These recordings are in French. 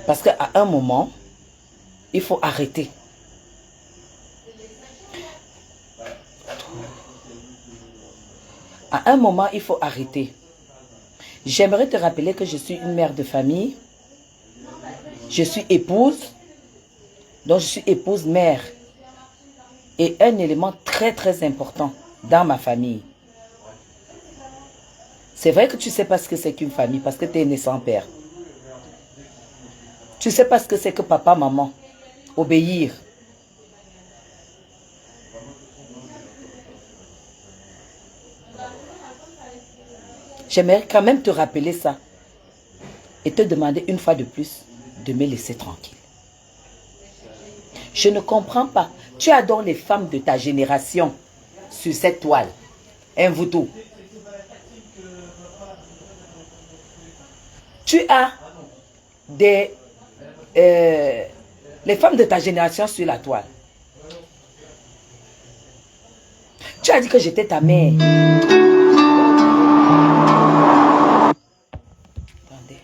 Parce qu'à un moment, il faut arrêter. À un moment, il faut arrêter. J'aimerais te rappeler que je suis une mère de famille. Je suis épouse. Donc, je suis épouse-mère. Et un élément très, très important dans ma famille. C'est vrai que tu ne sais pas ce que c'est qu'une famille parce que tu es né sans père. Tu ne sais pas ce que c'est que papa, maman. Obéir. J'aimerais quand même te rappeler ça. Et te demander une fois de plus de me laisser tranquille. Je ne comprends pas. Tu as donc les femmes de ta génération sur cette toile. Un voutou. Tu as les femmes de ta génération sur la toile. Tu as dit que j'étais ta mère. Attendez.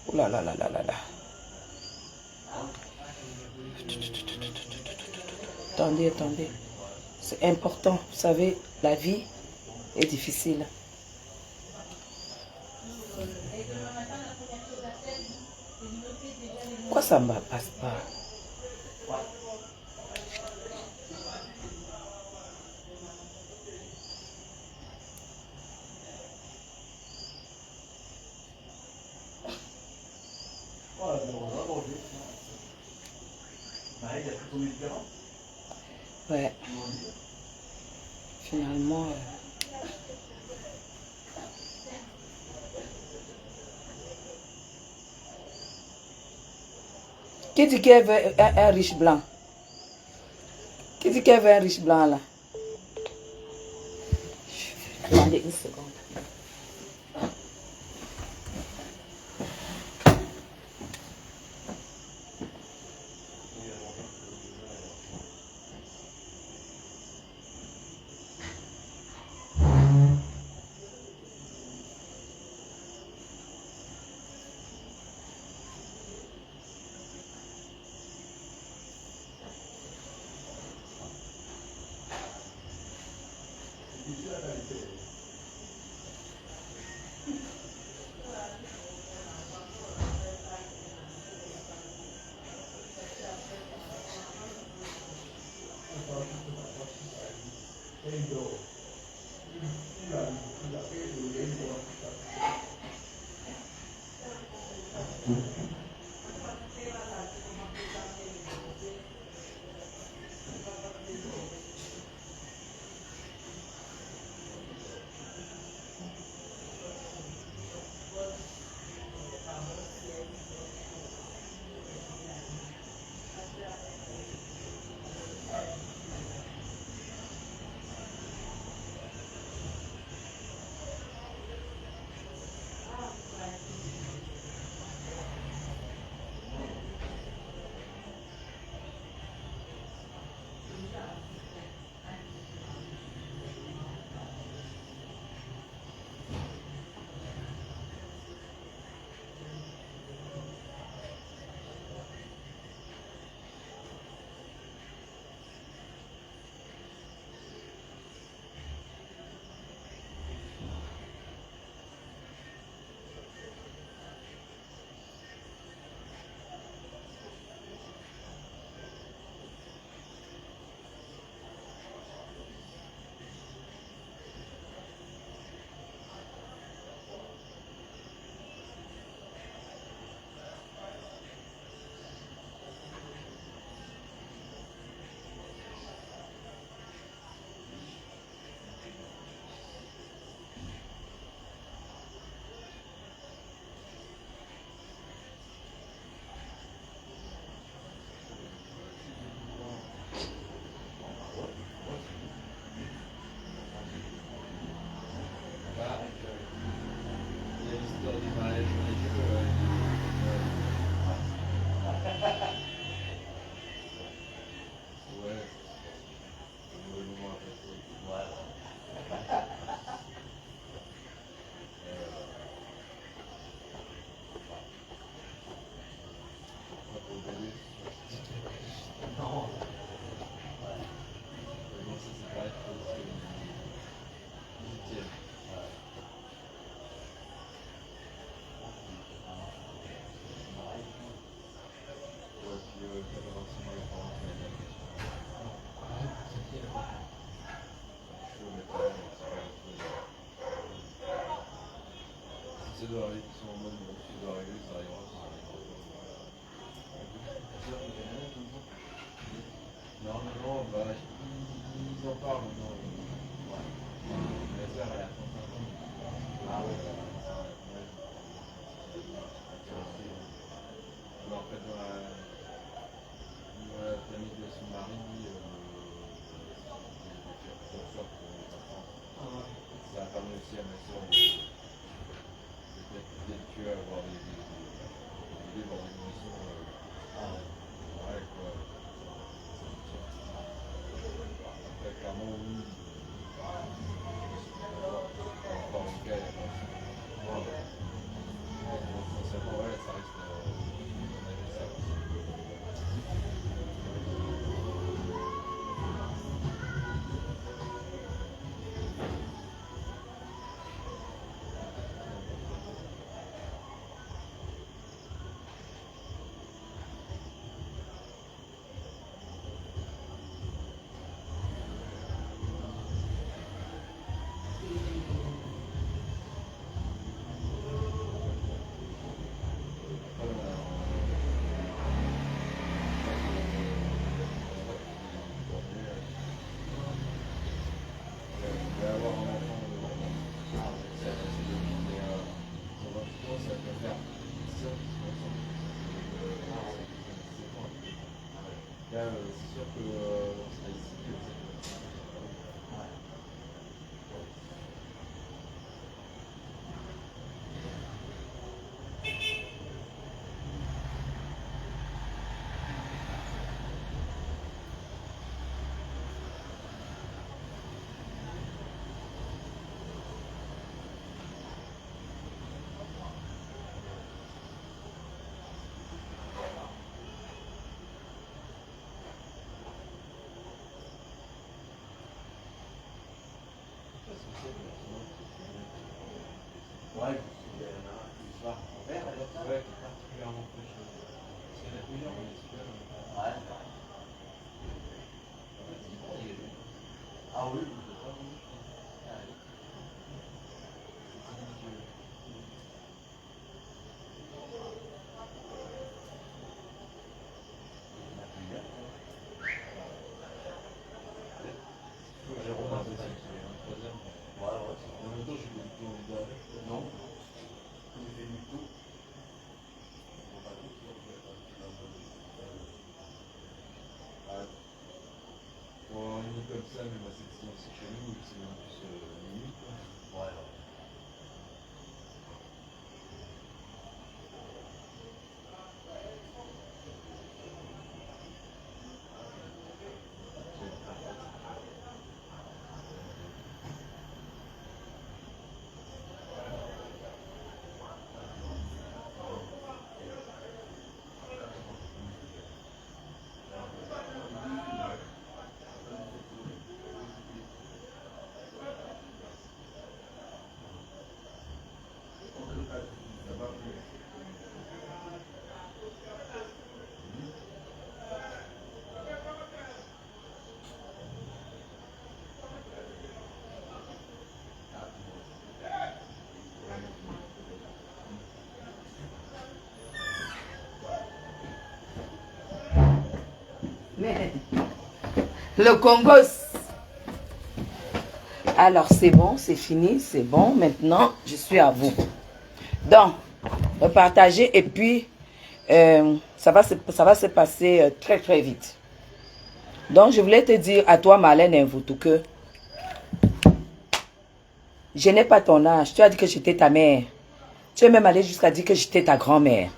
Oh là là là là là là. Attendez, attendez. C'est important. Vous savez, la vie est difficile. Pourquoi ça ne passe pas? Ouais. Finalement... Qui dit qu'elle veut un riche blanc? Qui dit qu'elle veut un riche blanc là? Attendez une seconde. Le Congo. Alors, c'est bon, c'est fini, c'est bon. Maintenant, je suis à vous. Donc, partagez et puis, ça va se passer très, très vite. Donc, je voulais te dire à toi, Marlène Mvutu, que je n'ai pas ton âge. Tu as dit que j'étais ta mère. Tu es même allé jusqu'à dire que j'étais ta grand-mère.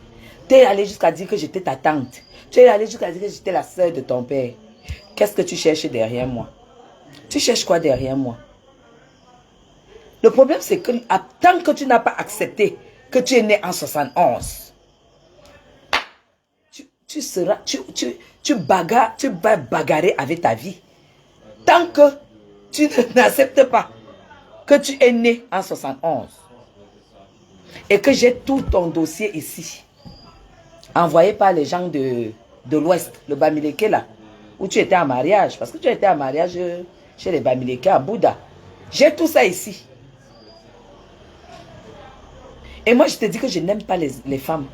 Tu es allé jusqu'à dire que j'étais ta tante. Tu es allé jusqu'à dire que j'étais la sœur de ton père. Qu'est-ce que tu cherches derrière moi? Tu cherches quoi derrière moi? Le problème, c'est que tant que tu n'as pas accepté que tu es né en 71, tu vas bagarrer avec ta vie. Tant que tu n'acceptes pas que tu es né en 71 et que j'ai tout ton dossier ici, envoyé par les gens de l'Ouest, le Bamileke là, où tu étais en mariage, parce que tu étais en mariage chez les Bamileke à Bouddha. J'ai tout ça ici. Et moi, je te dis que je n'aime pas les femmes.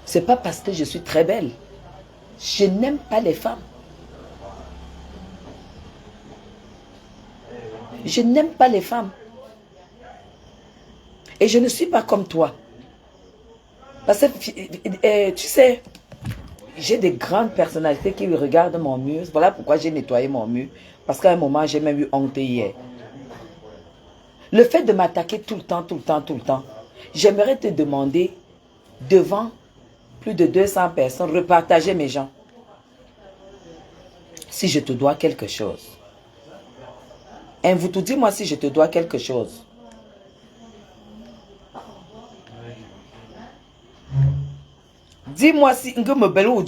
C'est pas parce que je suis très belle. Je n'aime pas les femmes. Je n'aime pas les femmes. Et je ne suis pas comme toi. Parce que, tu sais, j'ai des grandes personnalités qui regardent mon mur. Voilà pourquoi j'ai nettoyé mon mur. Parce qu'à un moment, j'ai même eu honte hier. Le fait de m'attaquer tout le temps, j'aimerais te demander, devant plus de 200 personnes, repartager mes gens. Si je te dois quelque chose. Vous tout dis-moi si je te dois quelque chose. Dis-moi si me belle ou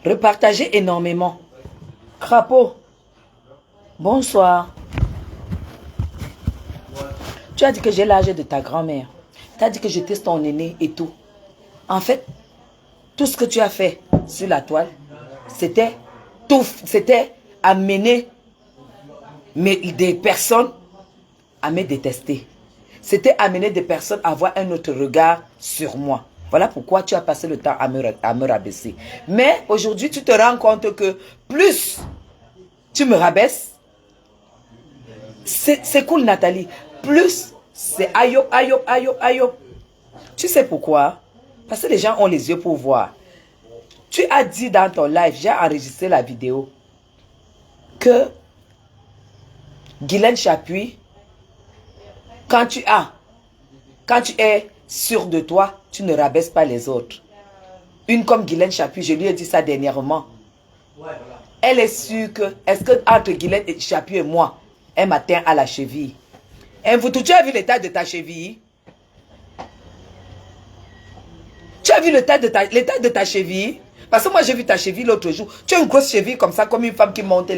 repartagez énormément. Crapaud. Bonsoir. Tu as dit que j'ai l'âge de ta grand-mère. Tu as dit que j'étais ton aîné et tout. En fait, tout ce que tu as fait sur la toile, c'était amener des personnes à me détester. C'était amener des personnes à avoir un autre regard sur moi. Voilà pourquoi tu as passé le temps à me rabaisser. Mais aujourd'hui, tu te rends compte que plus tu me rabaisses, c'est cool Nathalie, plus c'est aïe, aïe, aïe, aïe. Tu sais pourquoi? Parce que les gens ont les yeux pour voir. Tu as dit dans ton live, j'ai enregistré la vidéo, que Guylaine Chapuis, quand tu es sûr de toi, tu ne rabaisses pas les autres. Une comme Guylaine Chapuis, je lui ai dit ça dernièrement. Elle est sûre que, est-ce que entre Guylaine Chapuis et moi, elle m'atteint à la cheville? Tu as vu l'état de ta cheville? Tu as vu l'état de ta cheville? Parce que moi j'ai vu ta cheville l'autre jour. Tu as une grosse cheville comme ça, comme une femme qui monte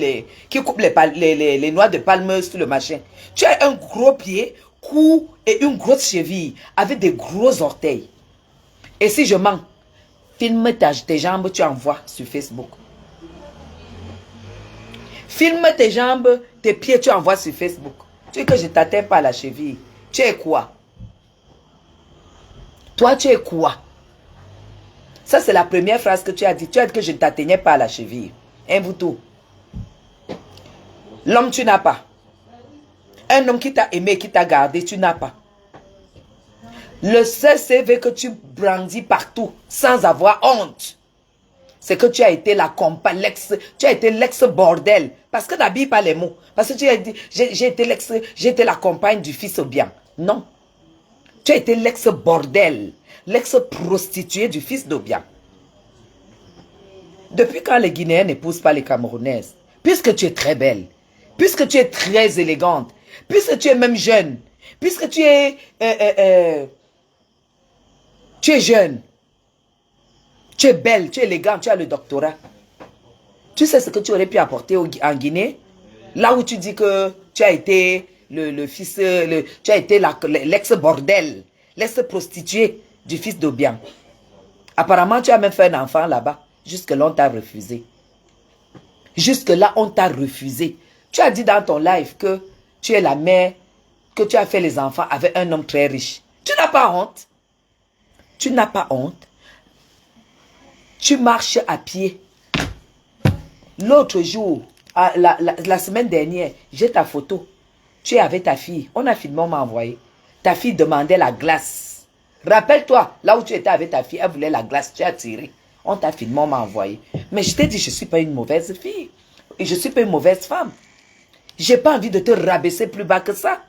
qui coupe les noix de palme sur le machin. Tu as un gros pied, cou et une grosse cheville avec des gros orteils. Et si je mens, filme tes jambes, tu envoies sur Facebook. Filme tes jambes, tes pieds, tu envoies sur Facebook. Tu dis que je ne t'atteins pas à la cheville. Tu es quoi? Toi, tu es quoi? Ça, c'est la première phrase que tu as dit. Tu as dit que je ne t'atteignais pas à la cheville. Vous tout. L'homme, tu n'as pas. Un homme qui t'a aimé, qui t'a gardé, tu n'as pas. Le seul CV que tu brandis partout, sans avoir honte, c'est que tu as été l'ex-bordel. Parce que n'habille pas les mots. Parce que tu as dit, j'ai été la compagne du fils au bien. Non. Tu as été l'ex-bordel, l'ex-prostituée du fils d'Obiang. Depuis quand les Guinéens n'épousent pas les Camerounaises? Puisque tu es très belle, puisque tu es très élégante, puisque tu es même jeune, puisque tu es jeune, tu es belle, tu es élégante, tu as le doctorat. Tu sais ce que tu aurais pu apporter en Guinée? Là où tu dis que tu as été tu as été l'ex-bordel, l'ex-prostituée du fils d'Obiang. Apparemment, tu as même fait un enfant là-bas. Jusque-là, on t'a refusé. Jusque-là, on t'a refusé. Tu as dit dans ton live que tu es la mère, que tu as fait les enfants avec un homme très riche. Tu n'as pas honte. Tu n'as pas honte. Tu marches à pied. L'autre jour, la semaine dernière, j'ai ta photo. Tu es avec ta fille. On a filmé, on m'a envoyé. Ta fille demandait la glace. Rappelle-toi, là où tu étais avec ta fille, elle voulait la glace. Tu as tiré. On t'a filmé, on m'a envoyé. Mais je t'ai dit, je ne suis pas une mauvaise fille. Et je ne suis pas une mauvaise femme. Je n'ai pas envie de te rabaisser plus bas que ça.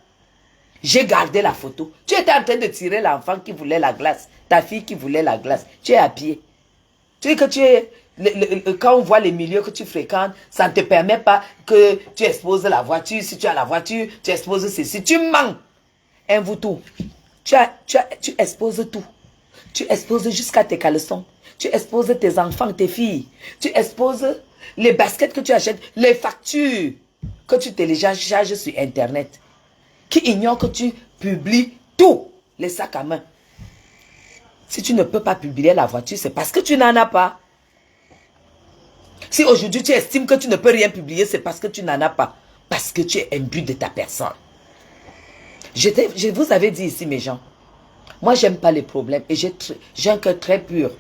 J'ai gardé la photo. Tu étais en train de tirer l'enfant qui voulait la glace. Ta fille qui voulait la glace. Tu es à pied. Tu dis que tu es... quand on voit les milieux que tu fréquentes, ça ne te permet pas que tu exposes la voiture. Si tu as la voiture, tu exposes ceci. Tu mens. Vous tout. Tu exposes tout. Tu exposes jusqu'à tes caleçons. Tu exposes tes enfants, tes filles. Tu exposes les baskets que tu achètes, les factures que tu télécharges sur Internet. Qui ignorent que tu publies tous les sacs à main. Si tu ne peux pas publier la voiture, c'est parce que tu n'en as pas. Si aujourd'hui tu estimes que tu ne peux rien publier, c'est parce que tu n'en as pas. Parce que tu es imbu de ta personne. Je vous avais dit ici, mes gens, moi j'aime pas les problèmes et j'ai un cœur très pur.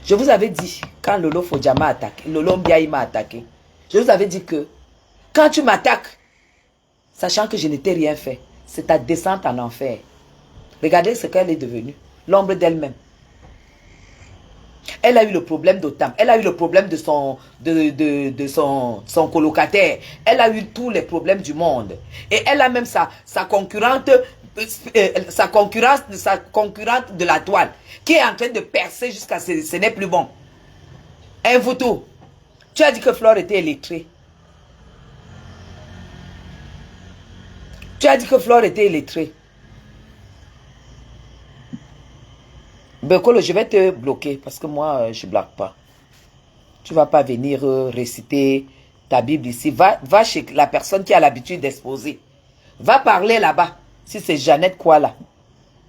Je vous avais dit, quand Lolo Fodja m'a attaqué, Lolo Mbiaï m'a attaqué, je vous avais dit que quand tu m'attaques, sachant que je n'étais rien fait, c'est ta descente en enfer. Regardez ce qu'elle est devenue, l'ombre d'elle-même. Elle a eu le problème d'Otam, elle a eu le problème de son colocataire, elle a eu tous les problèmes du monde. Et elle a même sa concurrente, sa concurrente de la toile, qui est en train de percer jusqu'à ce n'est plus bon. Un Voutou, tu as dit que Flore était illettrée. Tu as dit que Flore était illettrée. Bekolo, je vais te bloquer parce que moi, je ne bloque pas. Tu ne vas pas venir réciter ta Bible ici. Va chez la personne qui a l'habitude d'exposer. Va parler là-bas. Si c'est Jeannette Kouala,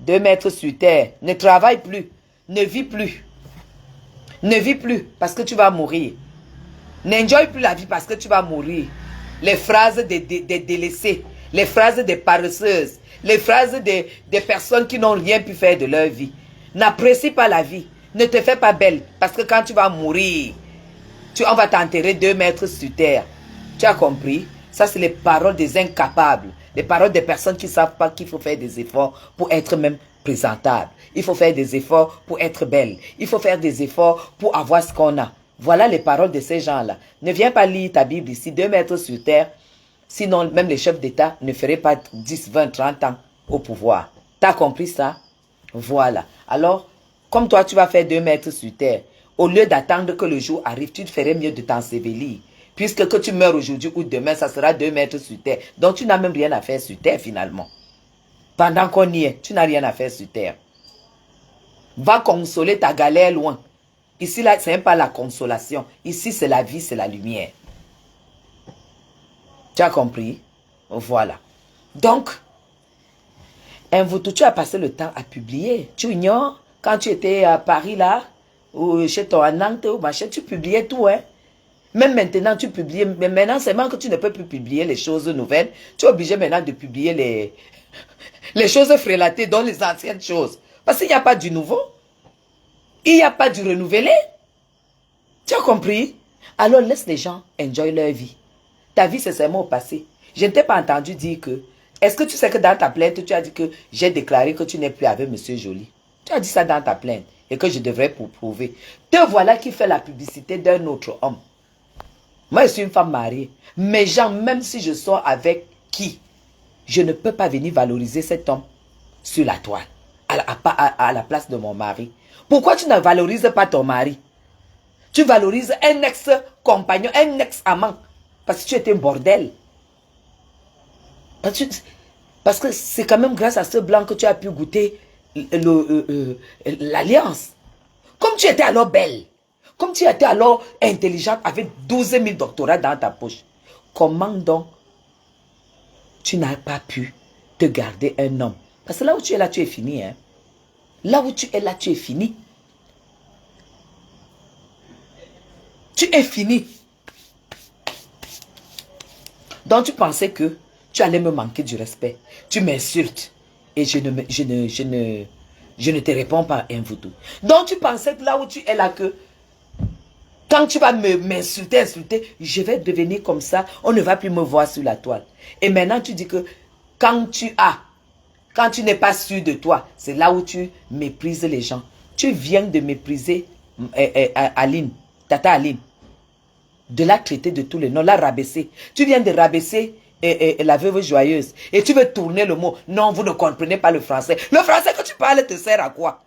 2 mètres sur terre, ne travaille plus, ne vis plus. Ne vis plus parce que tu vas mourir. N'enjoy plus la vie parce que tu vas mourir. Les phrases des délaissés, les phrases des paresseuses, les phrases des personnes qui n'ont rien pu faire de leur vie. N'apprécie pas la vie. Ne te fais pas belle. Parce que quand tu vas mourir, on va t'enterrer 2 mètres sur terre. Tu as compris? Ça, c'est les paroles des incapables. Les paroles des personnes qui ne savent pas qu'il faut faire des efforts pour être même présentable. Il faut faire des efforts pour être belle. Il faut faire des efforts pour avoir ce qu'on a. Voilà les paroles de ces gens-là. Ne viens pas lire ta Bible ici, 2 mètres sur terre. Sinon, même les chefs d'État ne feraient pas 10, 20, 30 ans au pouvoir. Tu as compris ça? Voilà. Alors, comme toi, tu vas faire 2 mètres sur terre, au lieu d'attendre que le jour arrive, tu te ferais mieux de t'ensevelir. Puisque que tu meurs aujourd'hui ou demain, ça sera 2 mètres sur terre. Donc, tu n'as même rien à faire sur terre, finalement. Pendant qu'on y est, tu n'as rien à faire sur terre. Va consoler ta galère loin. Ici, là, ce n'est pas la consolation. Ici, c'est la vie, c'est la lumière. Tu as compris? Voilà. Donc, tu as passé le temps à publier. Tu ignores, quand tu étais à Paris là, ou chez toi à Nantes, ou machin, tu publiais tout, hein. Même maintenant, tu publies. Mais maintenant, c'est même que tu ne peux plus publier les choses nouvelles. Tu es obligé maintenant de publier les choses frélatées, dont les anciennes choses. Parce qu'il n'y a pas du nouveau. Il n'y a pas du renouvelé. Tu as compris? Alors, laisse les gens enjoy leur vie. Ta vie, c'est seulement au passé. Je ne t'ai pas entendu dire que... Est-ce que tu sais que dans ta plainte, tu as dit que j'ai déclaré que tu n'es plus avec Monsieur Joly? Tu as dit ça dans ta plainte et que je devrais pour prouver. Te voilà qui fait la publicité d'un autre homme. Moi, je suis une femme mariée. Mais genre, même si je sors avec qui, je ne peux pas venir valoriser cet homme sur la toile, à la place de mon mari. Pourquoi tu ne valorises pas ton mari? Tu valorises un ex-compagnon, un ex-amant, parce que tu étais un bordel. Parce que c'est quand même grâce à ce blanc que tu as pu goûter l'alliance. Comme tu étais alors belle, comme tu étais alors intelligente avec 12 000 doctorats dans ta poche, comment donc tu n'as pas pu te garder un homme? Parce que là où tu es là, tu es fini. Hein? Là où tu es là, tu es fini. Tu es fini. Donc tu pensais que tu allais me manquer du respect. Tu m'insultes. Et je ne te réponds pas un Voutou. Donc tu pensais que là où tu es là que quand tu vas m'insulter, je vais devenir comme ça. On ne va plus me voir sur la toile. Et maintenant tu dis que quand tu n'es pas sûr de toi, c'est là où tu méprises les gens. Tu viens de mépriser Aline, Tata Aline. De la traiter de tous les noms, la rabaisser. Tu viens de rabaisser la veuve joyeuse. Et tu veux tourner le mot. Non, vous ne comprenez pas le français. Le français que tu parles te sert à quoi?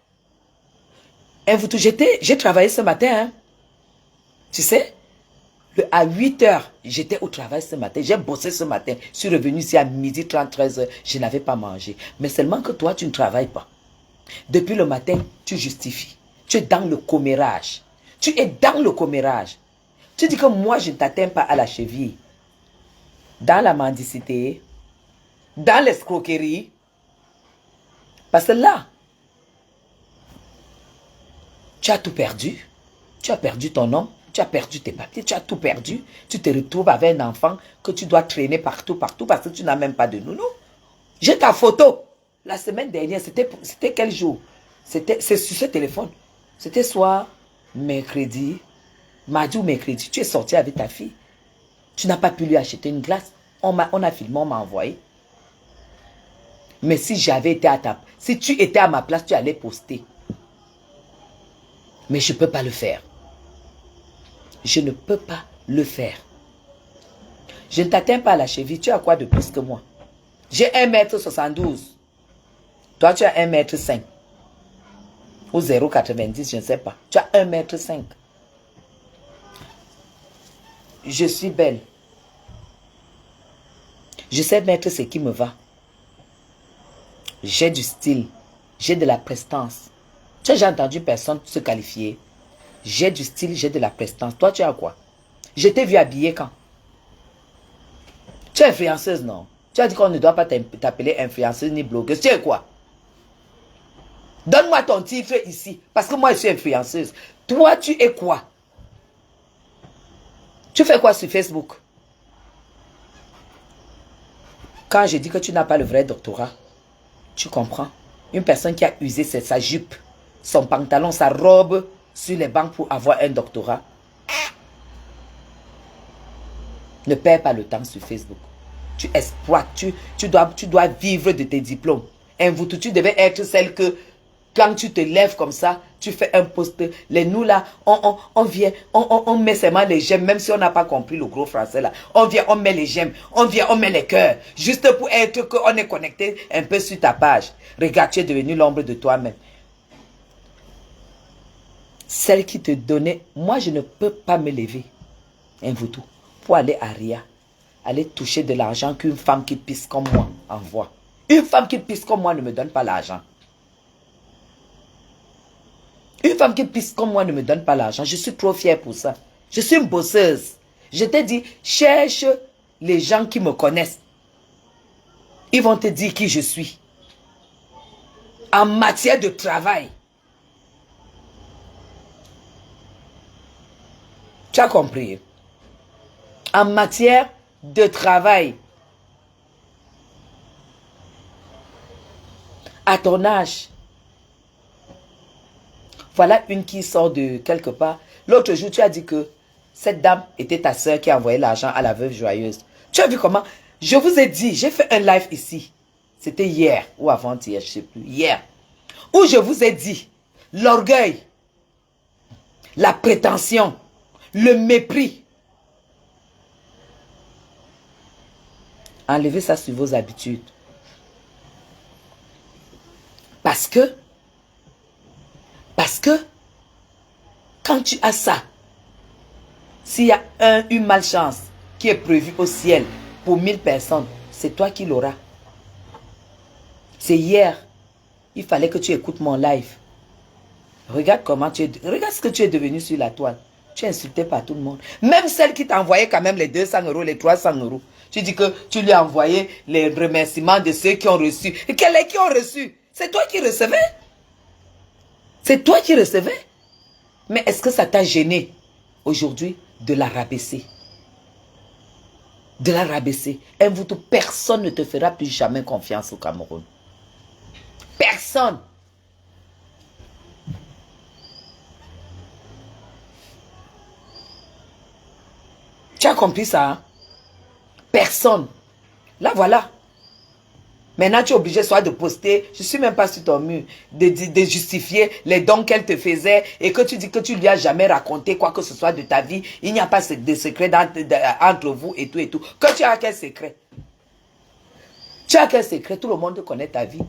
J'ai travaillé ce matin. Hein. Tu sais, à 8 h, j'étais au travail ce matin. J'ai bossé ce matin. Je suis revenu ici à midi 30, 13 h. Je n'avais pas mangé. Mais seulement que toi, tu ne travailles pas. Depuis le matin, tu justifies. Tu es dans le commérage. Tu es dans le commérage. Tu dis que moi, je ne t'atteins pas à la cheville. Dans la mendicité, dans l'escroquerie. Parce que là, tu as tout perdu. Tu as perdu ton homme, Tu as perdu tes papiers, tu as tout perdu. Tu te retrouves avec un enfant que tu dois traîner partout, partout, parce que tu n'as même pas de nounou. J'ai ta photo. La semaine dernière, c'était quel jour? C'est sur ce téléphone. C'était soit mercredi, mardi ou mercredi. Tu es sorti avec ta fille. Tu n'as pas pu lui acheter une glace. On a filmé, on m'a envoyé. Mais si j'avais été à si tu étais à ma place, tu allais poster. Mais je ne peux pas le faire. Je ne peux pas le faire. Je ne t'atteins pas à la cheville. Tu as quoi de plus que moi? J'ai 1,72 m. Toi, tu as 1,5 m. Ou 0,90 je ne sais pas. Tu as 1,5 m. Je suis belle. Je sais mettre ce qui me va. J'ai du style. J'ai de la prestance. Tu as déjà entendu personne se qualifier? J'ai du style, j'ai de la prestance. Toi, tu as quoi? Je t'ai vu habillée quand? Tu es influenceuse, non? Tu as dit qu'on ne doit pas t'appeler influenceuse ni blogueuse. Tu es quoi? Donne-moi ton titre ici. Parce que moi, je suis influenceuse. Toi, tu es quoi? Tu fais quoi sur Facebook? Quand je dis que tu n'as pas le vrai doctorat, tu comprends? Une personne qui a usé sa jupe, son pantalon, sa robe sur les bancs pour avoir un doctorat. Ne perds pas le temps sur Facebook. Tu exploites, tu dois vivre de tes diplômes. Tu devais être celle que, quand tu te lèves comme ça, tu fais un post. Nous là, on vient, on met seulement les j'aime, même si on n'a pas compris le gros français là. On vient, on met les j'aime, on vient, on met les cœurs. Juste pour être qu'on est connecté un peu sur ta page. Regarde, tu es devenu l'ombre de toi-même. Celle qui te donnait, moi je ne peux pas me lever, tout, pour aller à Ria, aller toucher de l'argent qu'une femme qui pisse comme moi envoie. Une femme qui pisse comme moi ne me donne pas l'argent. Une femme qui pisse comme moi ne me donne pas l'argent. Je suis trop fière pour ça. Je suis une bosseuse. Je t'ai dit, cherche les gens qui me connaissent. Ils vont te dire qui je suis. En matière de travail. Tu as compris? En matière de travail. À ton âge. Voilà une qui sort de quelque part. L'autre jour, tu as dit que cette dame était ta soeur qui a envoyé l'argent à la veuve joyeuse. Tu as vu comment? Je vous ai dit, j'ai fait un live ici. C'était hier ou avant-hier, je ne sais plus. Hier. Où je vous ai dit, l'orgueil, la prétention, le mépris. Enlevez ça sur vos habitudes. Parce que, quand tu as ça, s'il y a une malchance qui est prévue au ciel pour 1000 personnes, c'est toi qui l'auras. C'est hier. Il fallait que tu écoutes mon live. Regarde comment regarde ce que tu es devenu sur la toile. Tu es insulté par tout le monde. Même celle qui t'a envoyé quand même les 200 €, les 300 €. Tu dis que tu lui as envoyé les remerciements de ceux qui ont reçu. Et quels est qui ont reçu? C'est toi qui recevais. C'est toi qui recevais. Mais est-ce que ça t'a gêné aujourd'hui de la rabaisser? De la rabaisser. Personne ne te fera plus jamais confiance au Cameroun. Personne. Tu as compris ça, hein? Personne. Là, voilà. Maintenant, tu es obligé soit de poster, je ne suis même pas sur ton mur, de justifier les dons qu'elle te faisait et que tu dis que tu ne lui as jamais raconté quoi que ce soit de ta vie. Il n'y a pas de secret entre vous et tout et tout. Que tu as quel secret? Tu as quel secret? Tout le monde connaît ta vie,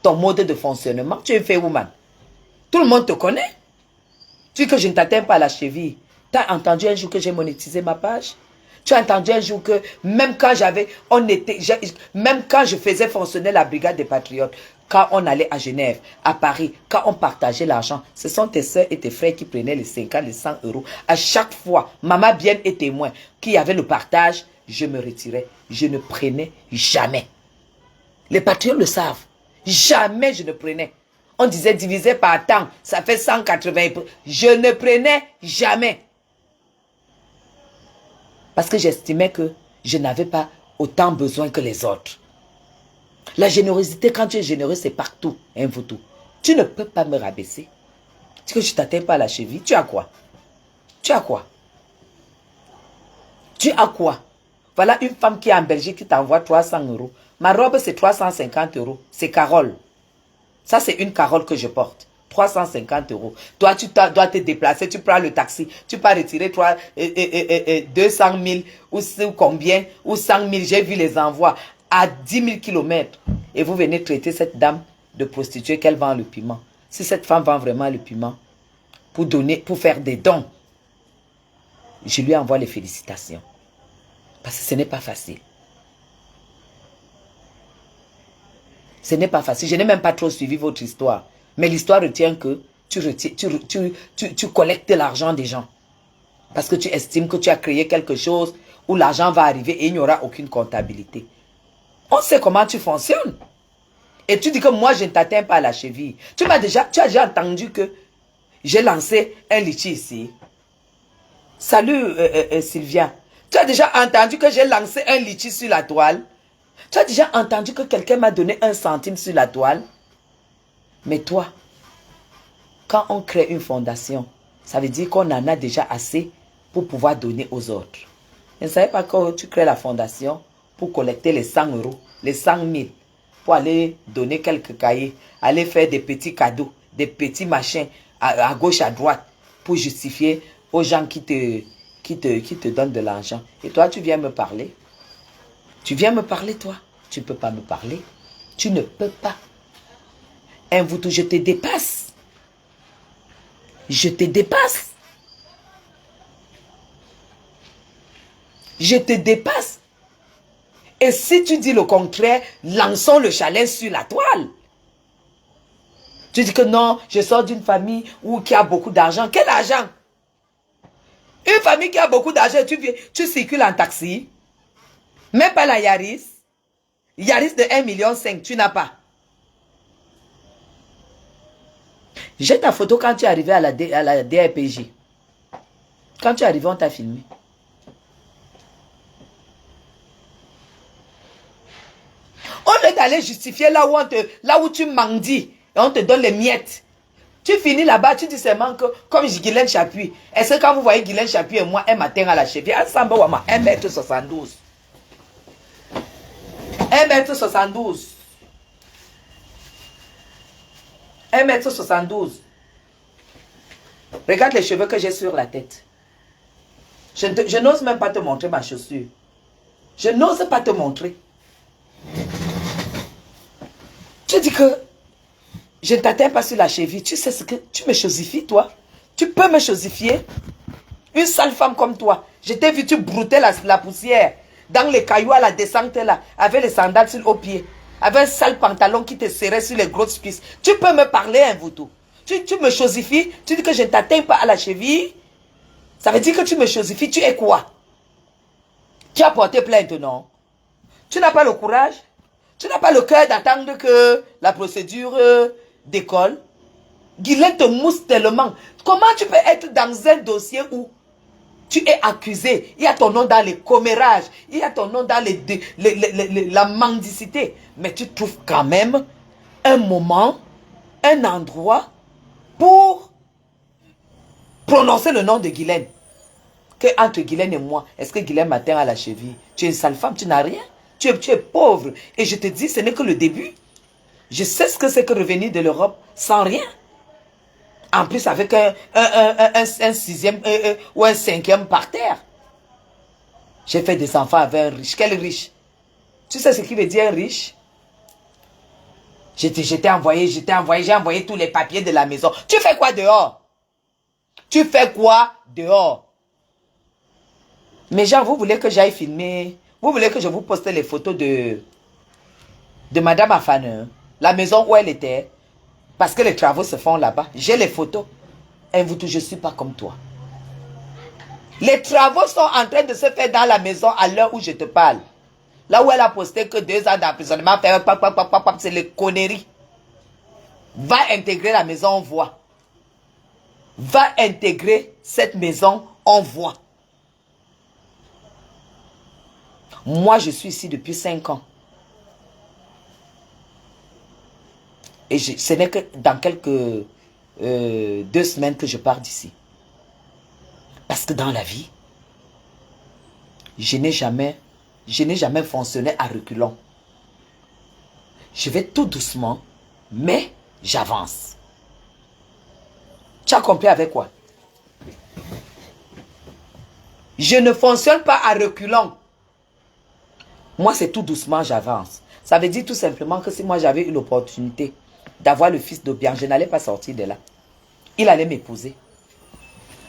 ton mode de fonctionnement. Tu es une fake woman. Tout le monde te connaît. Tu dis que je ne t'atteins pas à la cheville. Tu as entendu un jour que j'ai monétisé ma page? Tu as entendu un jour que même quand même quand je faisais fonctionner la brigade des patriotes, quand on allait à Genève, à Paris, quand on partageait l'argent, ce sont tes soeurs et tes frères qui prenaient les 50, les 100 €. À chaque fois, maman bien est témoin, qu'il y avait le partage, je me retirais. Je ne prenais jamais. Les patriotes le savent. Jamais je ne prenais. On disait divisé par temps, ça fait 180. Je ne prenais jamais. Parce que j'estimais que je n'avais pas autant besoin que les autres. La générosité, quand tu es généreux, c'est partout, hein, vous tout. Tu ne peux pas me rabaisser. Si je ne t'atteins pas à la cheville, tu as quoi? Tu as quoi? Tu as quoi? Voilà une femme qui est en Belgique qui t'envoie 300 €. Ma robe, c'est 350 €. C'est Carole. Ça, c'est une Carole que je porte. 350 €. Toi, tu dois te déplacer, tu prends le taxi, tu peux retirer 200 000 ou combien, ou 100 000, j'ai vu les envois, à 10 000 km. Et vous venez traiter cette dame de prostituée qu'elle vend le piment. Si cette femme vend vraiment le piment, pour donner, pour faire des dons, je lui envoie les félicitations. Parce que ce n'est pas facile. Ce n'est pas facile. Je n'ai même pas trop suivi votre histoire. Mais l'histoire retient que tu collectes l'argent des gens. Parce que tu estimes que tu as créé quelque chose où l'argent va arriver et il n'y aura aucune comptabilité. On sait comment tu fonctionnes. Et tu dis que moi, je ne t'atteins pas à la cheville. Tu as déjà entendu que j'ai lancé un litchi ici. Salut Sylvia. Tu as déjà entendu que j'ai lancé un litchi sur la toile? Tu as déjà entendu que quelqu'un m'a donné 1 centime sur la toile? Mais toi, quand on crée une fondation, ça veut dire qu'on en a déjà assez pour pouvoir donner aux autres. Je ne savais pas que tu crées la fondation pour collecter les 100 €, les 100 000, pour aller donner quelques cahiers, aller faire des petits cadeaux, des petits machins à gauche, à droite, pour justifier aux gens qui te donnent de l'argent. Et toi, tu viens me parler. Tu viens me parler, toi. Tu ne peux pas me parler. Tu ne peux pas. Invoutou, je te dépasse. Je te dépasse. Je te dépasse. Et si tu dis le contraire, lançons le challenge sur la toile. Tu dis que non, je sors d'une famille qui a beaucoup d'argent. Quel argent? Une famille qui a beaucoup d'argent, tu circules en taxi. Même pas la Yaris. Yaris de 1,5 million, tu n'as pas. J'ai ta photo quand tu es arrivé à la DRPJ. Quand tu es arrivé, on t'a filmé. On est allé justifier là où tu mendies et on te donne les miettes. Tu finis là-bas, tu dis seulement que, comme Guylaine Chapuis, est-ce que quand vous voyez Guylaine Chapuis et moi, un matin à la cheville, ensemble, 1,72 m. 1,72 m. 1,72 m. Regarde les cheveux que j'ai sur la tête. Je n'ose même pas te montrer ma chaussure. Je n'ose pas te montrer. Tu dis que je ne t'atteins pas sur la cheville. Tu sais ce que tu me chosifies, toi? Tu peux me chosifier? Une sale femme comme toi. Je t'ai vu, tu broutais la poussière dans les cailloux à la descente là, avec les sandales sur aux pieds, avec un sale pantalon qui te serrait sur les grosses cuisses. Tu peux me parler, hein, vous tout? Tu me chosifies? Tu dis que je ne t'atteins pas à la cheville? Ça veut dire que tu me chosifies. Tu es quoi? Tu as porté plainte, non? Tu n'as pas le courage? Tu n'as pas le cœur d'attendre que la procédure décolle? Guylaine te mousse tellement. Comment tu peux être dans un dossier où tu es accusé? Il y a ton nom dans les commérages. Il y a ton nom dans la mendicité. Mais tu trouves quand même un moment, un endroit pour prononcer le nom de Guylaine. Que entre Guylaine et moi, est-ce que Guylaine m'atteint à la cheville? Tu es une sale femme, tu n'as rien. Tu es pauvre. Et je te dis, ce n'est que le début. Je sais ce que c'est que revenir de l'Europe sans rien. En plus, avec un sixième ou un cinquième par terre. J'ai fait des enfants avec un riche. Quel riche? Tu sais ce qui veut dire riche? J'ai envoyé tous les papiers de la maison. Tu fais quoi dehors? Tu fais quoi dehors? Mais genre, vous voulez que j'aille filmer? Vous voulez que je vous poste les photos de Madame Afane, la maison où elle était? Parce que les travaux se font là-bas. J'ai les photos. Et vous, je ne suis pas comme toi. Les travaux sont en train de se faire dans la maison à l'heure où je te parle. Là où elle a posté que 2 ans d'emprisonnement, c'est les conneries. Va intégrer la maison, on voit. Va intégrer cette maison, on voit. Moi, je suis ici depuis 5 ans. Et ce n'est que dans quelques 2 semaines que je pars d'ici. Parce que dans la vie, je n'ai jamais fonctionné à reculons. Je vais tout doucement, mais j'avance. Tu as compris avec quoi? Je ne fonctionne pas à reculons. Moi, c'est tout doucement, j'avance. Ça veut dire tout simplement que si moi j'avais eu l'opportunité d'avoir le fils d'Obiang, je n'allais pas sortir de là. Il allait m'épouser.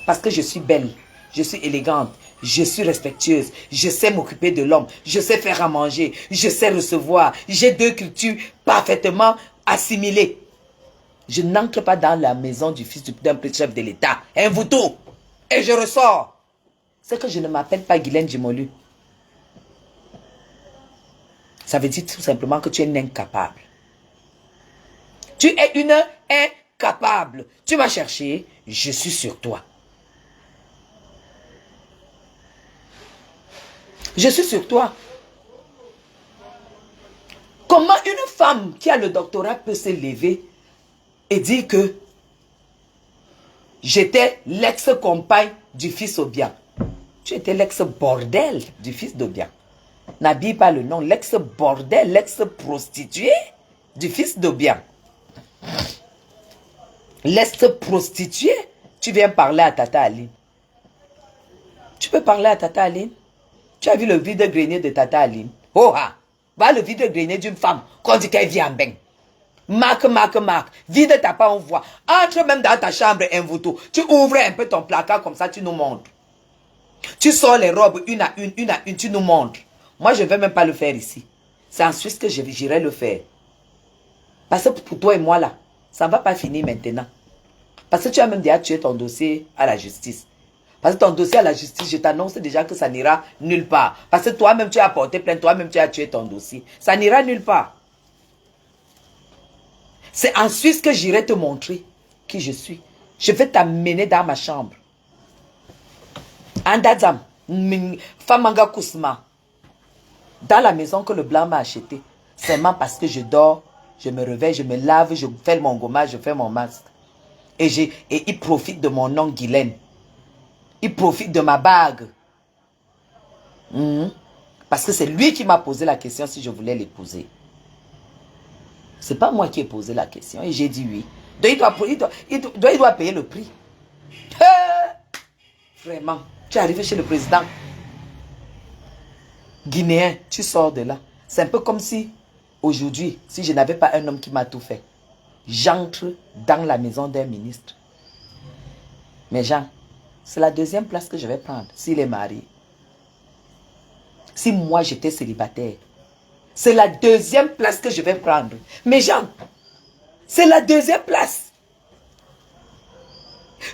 Parce que je suis belle, je suis élégante, je suis respectueuse, je sais m'occuper de l'homme, je sais faire à manger, je sais recevoir, j'ai 2 cultures parfaitement assimilées. Je n'entre pas dans la maison du fils d'un chef de l'État, un vautour, et je ressors. C'est que je ne m'appelle pas Guylaine Djimolu. Ça veut dire tout simplement que tu es une incapable. Tu es une incapable. Tu m'as cherché, je suis sur toi. Je suis sur toi. Comment une femme qui a le doctorat peut se lever et dire que j'étais l'ex-compagne du fils Obiang? Tu étais l'ex-bordel du fils d'Obiang. N'habille pas le nom, l'ex-bordel, l'ex-prostituée du fils d'Obiang. L'ex-prostituée, tu viens parler à Tata Aline. Tu peux parler à Tata Aline? Tu as vu le vide-grenier de Tata Aline? Oh ah! Va le vide-grenier d'une femme qu'on dit qu'elle vit en bain. Marc. Vide ta part, on voit. Entre même dans ta chambre, un vautour. Tu ouvres un peu ton placard comme ça, tu nous montres. Tu sors les robes une à une, tu nous montres. Moi, je ne vais même pas le faire ici. C'est en Suisse que j'irai le faire. Parce que pour toi et moi là, ça ne va pas finir maintenant. Parce que tu as même déjà tué ton dossier à la justice. Parce que ton dossier à la justice, je t'annonce déjà que ça n'ira nulle part. Parce que toi-même tu as porté plainte, toi-même tu as tué ton dossier. Ça n'ira nulle part. C'est en Suisse que j'irai te montrer qui je suis. Je vais t'amener dans ma chambre. Andadzam, Famanga Kousma. Dans la maison que le blanc m'a acheté. Seulement parce que je dors, je me réveille, je me lave, je fais mon gommage, je fais mon masque. Et il profite de mon nom Guylaine. Il profite de ma bague. Parce que c'est lui qui m'a posé la question si je voulais l'épouser. C'est pas moi qui ai posé la question. Et j'ai dit oui. Donc il doit payer le prix. Vraiment. Tu es arrivé chez le président guinéen. Tu sors de là. C'est un peu comme si, aujourd'hui, si je n'avais pas un homme qui m'a tout fait, j'entre dans la maison d'un ministre. Mais Jean, c'est la 2e place que je vais prendre s'il est marié. Si moi j'étais célibataire, c'est la 2e place que je vais prendre. Mais Jean, c'est la 2e place.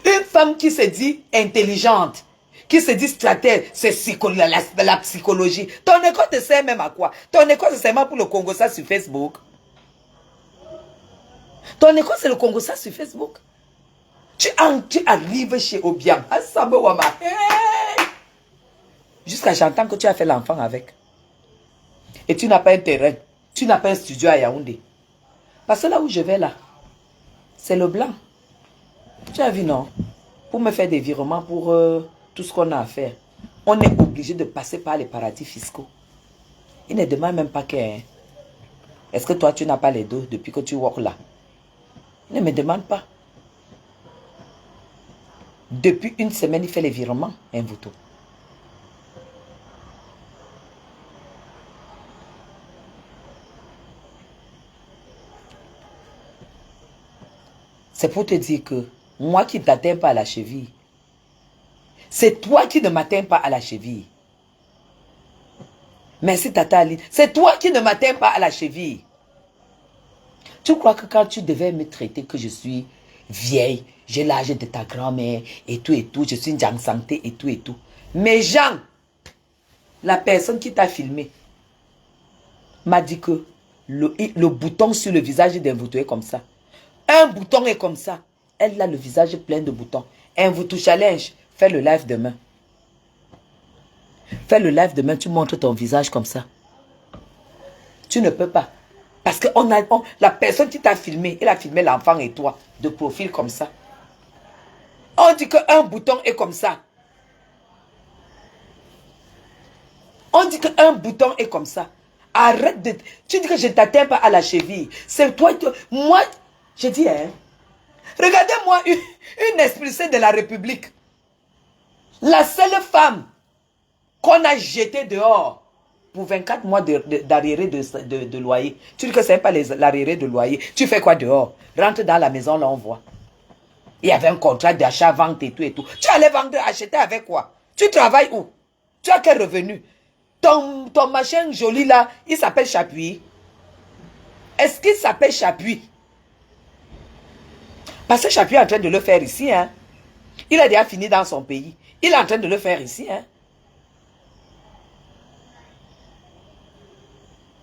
Une femme qui se dit intelligente, qui se dit stratège, c'est la psychologie. Ton école te sert même à quoi? Ton école c'est seulement pour le Congo ça sur Facebook. Ton école c'est le Congo ça sur Facebook. Tu arrives chez Obiang. Jusqu'à j'entends que tu as fait l'enfant avec. Et tu n'as pas un terrain. Tu n'as pas un studio à Yaoundé. Parce que là où je vais là, c'est le blanc. Tu as vu, non? Pour me faire des virements pour tout ce qu'on a à faire, on est obligé de passer par les paradis fiscaux. Il ne demande même pas qu'un. Est-ce que toi, tu n'as pas les deux depuis que tu work là? Il ne me demande pas. Depuis 1 semaine, il fait les virements, un vautour. C'est pour te dire que moi qui ne t'atteins pas à la cheville, c'est toi qui ne m'atteins pas à la cheville. Merci Tata Aline. C'est toi qui ne m'atteins pas à la cheville. Tu crois que quand tu devais me traiter que je suis vieille, j'ai l'âge de ta grand-mère et tout, je suis en santé et tout. Mais Jean, la personne qui t'a filmé, m'a dit que le bouton sur le visage d'un vautour est comme ça. Un bouton est comme ça. Elle a le visage plein de boutons. Un vautour challenge, fais le live demain. Fais le live demain, tu montres ton visage comme ça. Tu ne peux pas. Parce que la personne qui t'a filmé, il a filmé l'enfant et toi, de profil comme ça. On dit qu'un bouton est comme ça. On dit qu'un bouton est comme ça. Arrête de... Tu dis que je ne t'atteins pas à la cheville. C'est toi... Moi, je dis, hein. Regardez-moi une expulsée de la République. La seule femme qu'on a jetée dehors pour 24 mois d'arriéré de loyer. Tu dis que ce n'est pas l'arriéré de loyer. Tu fais quoi dehors? Rentre dans la maison, là on voit. Il y avait un contrat d'achat, vente et tout et tout. Tu allais vendre, acheter avec quoi? Tu travailles où? Tu as quel revenu? Ton machin joli là, il s'appelle Chapuis. Est-ce qu'il s'appelle Chapuis? Parce que Chapuis est en train de le faire ici. Hein? Il a déjà fini dans son pays. Il est en train de le faire ici. Hein?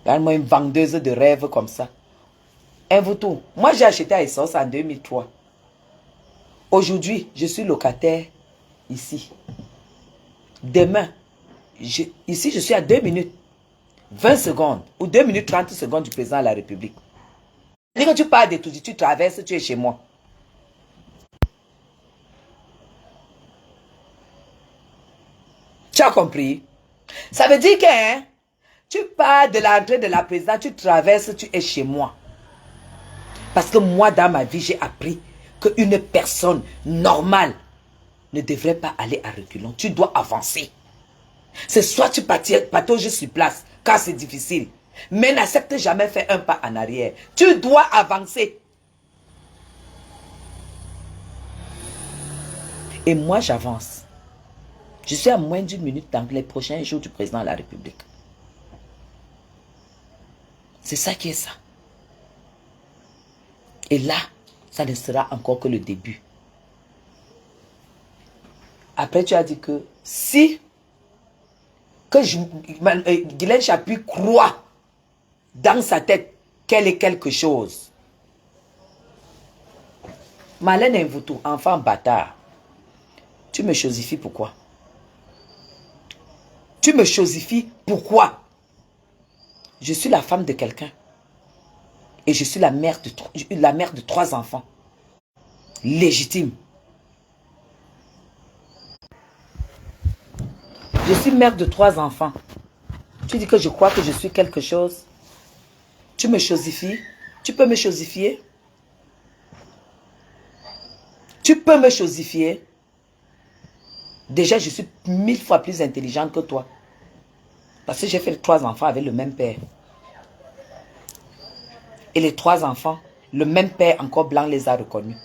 Regarde-moi une vendeuse de rêves comme ça. Un vautour. Moi, j'ai acheté à Essence en 2003. Aujourd'hui, je suis locataire ici. Demain, ici, je suis à 2 minutes 20 secondes ou 2 minutes 30 secondes du président de la République. Quand tu pars de tout, tu traverses, tu es chez moi. Tu as compris? Ça veut dire que hein, tu pars de l'entrée de la présidence, tu traverses, tu es chez moi. Parce que moi, dans ma vie, j'ai appris qu'une personne normale ne devrait pas aller à reculons. Tu dois avancer. C'est soit tu patauges sur place, car c'est difficile. Mais n'accepte jamais faire un pas en arrière. Tu dois avancer. Et moi, j'avance. Je suis à moins d'1 minute dans les prochains jours du président de la République. C'est ça qui est ça. Et là, ça ne sera encore que le début. Après, tu as dit que si Guylaine Chapuis croit dans sa tête qu'elle est quelque chose. Marlène Mvoutou, enfant bâtard, tu me chosifies pourquoi? Tu me chosifies pourquoi? Je suis la femme de quelqu'un. Et je suis la mère de 3 enfants. Légitime. Je suis mère de 3 enfants. Tu dis que je crois que je suis quelque chose. Tu me chosifies. Tu peux me chosifier. Tu peux me chosifier. Déjà, je suis 1000 fois plus intelligente que toi. Parce que j'ai fait 3 enfants avec le même père. Et les 3 enfants, le même père encore blanc les a reconnus.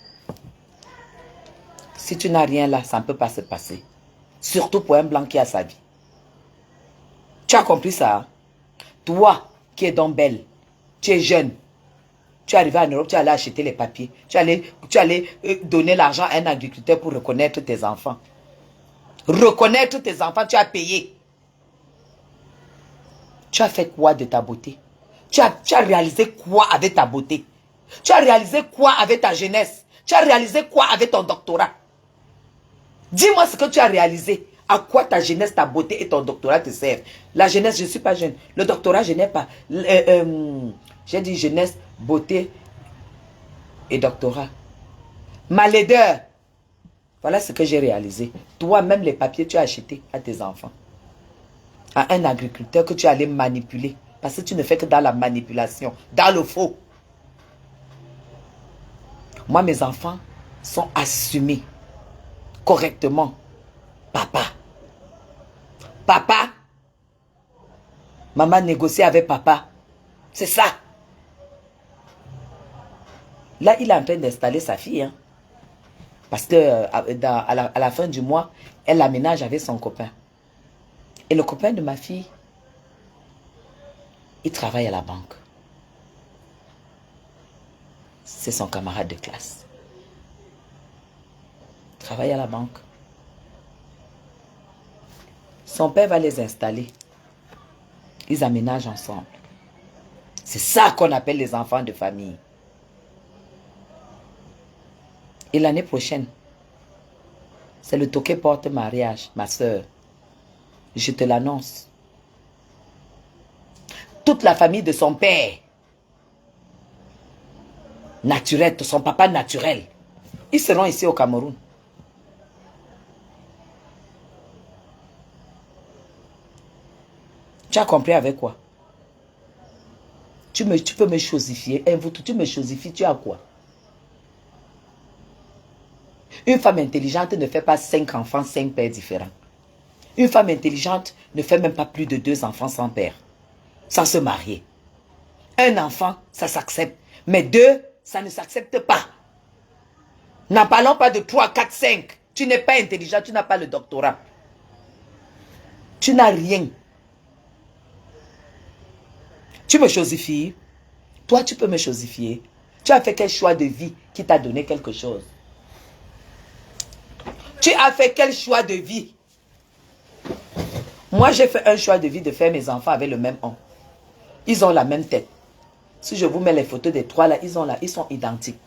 Si tu n'as rien là, ça ne peut pas se passer. Surtout pour un blanc qui a sa vie. Tu as compris ça? Hein? Toi, qui es donc belle, tu es jeune, tu es arrivé en Europe, tu allais acheter les papiers. Tu allais donner l'argent à un agriculteur pour reconnaître tes enfants. Reconnaître tes enfants, tu as payé. Tu as fait quoi de ta beauté? Tu as réalisé quoi avec ta beauté? Tu as réalisé quoi avec ta jeunesse? Tu as réalisé quoi avec ton doctorat? Dis-moi ce que tu as réalisé. À quoi ta jeunesse, ta beauté et ton doctorat te servent? La jeunesse, je ne suis pas jeune. Le doctorat, je n'ai pas. J'ai dit jeunesse, beauté et doctorat. Ma laideur. Voilà ce que j'ai réalisé. Toi, même les papiers, tu as acheté à tes enfants. À un agriculteur que tu allais manipuler. Parce que tu ne fais que dans la manipulation, dans le faux. Moi, mes enfants sont assumés correctement. Papa. Papa. Maman négocie avec papa. C'est ça. Là, il est en train d'installer sa fille. Hein. Parce que à la fin du mois, elle aménage avec son copain. Et le copain de ma fille, il travaille à la banque. C'est son camarade de classe. Il travaille à la banque. Son père va les installer. Ils aménagent ensemble. C'est ça qu'on appelle les enfants de famille. Et l'année prochaine, c'est le toqué porte mariage, ma soeur. Je te l'annonce. Toute la famille de son père, naturel, de son papa naturel, ils seront ici au Cameroun. Tu as compris avec quoi? Tu peux me chosifier. Tu me chosifies, tu as quoi? Une femme intelligente ne fait pas 5 enfants, 5 pères différents. Une femme intelligente ne fait même pas plus de 2 enfants sans père, sans se marier. Un enfant, ça s'accepte. Mais 2, ça ne s'accepte pas. N'en parlons pas de 3, 4, 5. Tu n'es pas intelligent, tu n'as pas le doctorat. Tu n'as rien. Tu me chosifies. Toi, tu peux me chosifier. Tu as fait quel choix de vie qui t'a donné quelque chose? Tu as fait quel choix de vie? Moi, j'ai fait un choix de vie de faire mes enfants avec le même homme. Ils ont la même tête. Si je vous mets les photos des 3 là, ils sont identiques.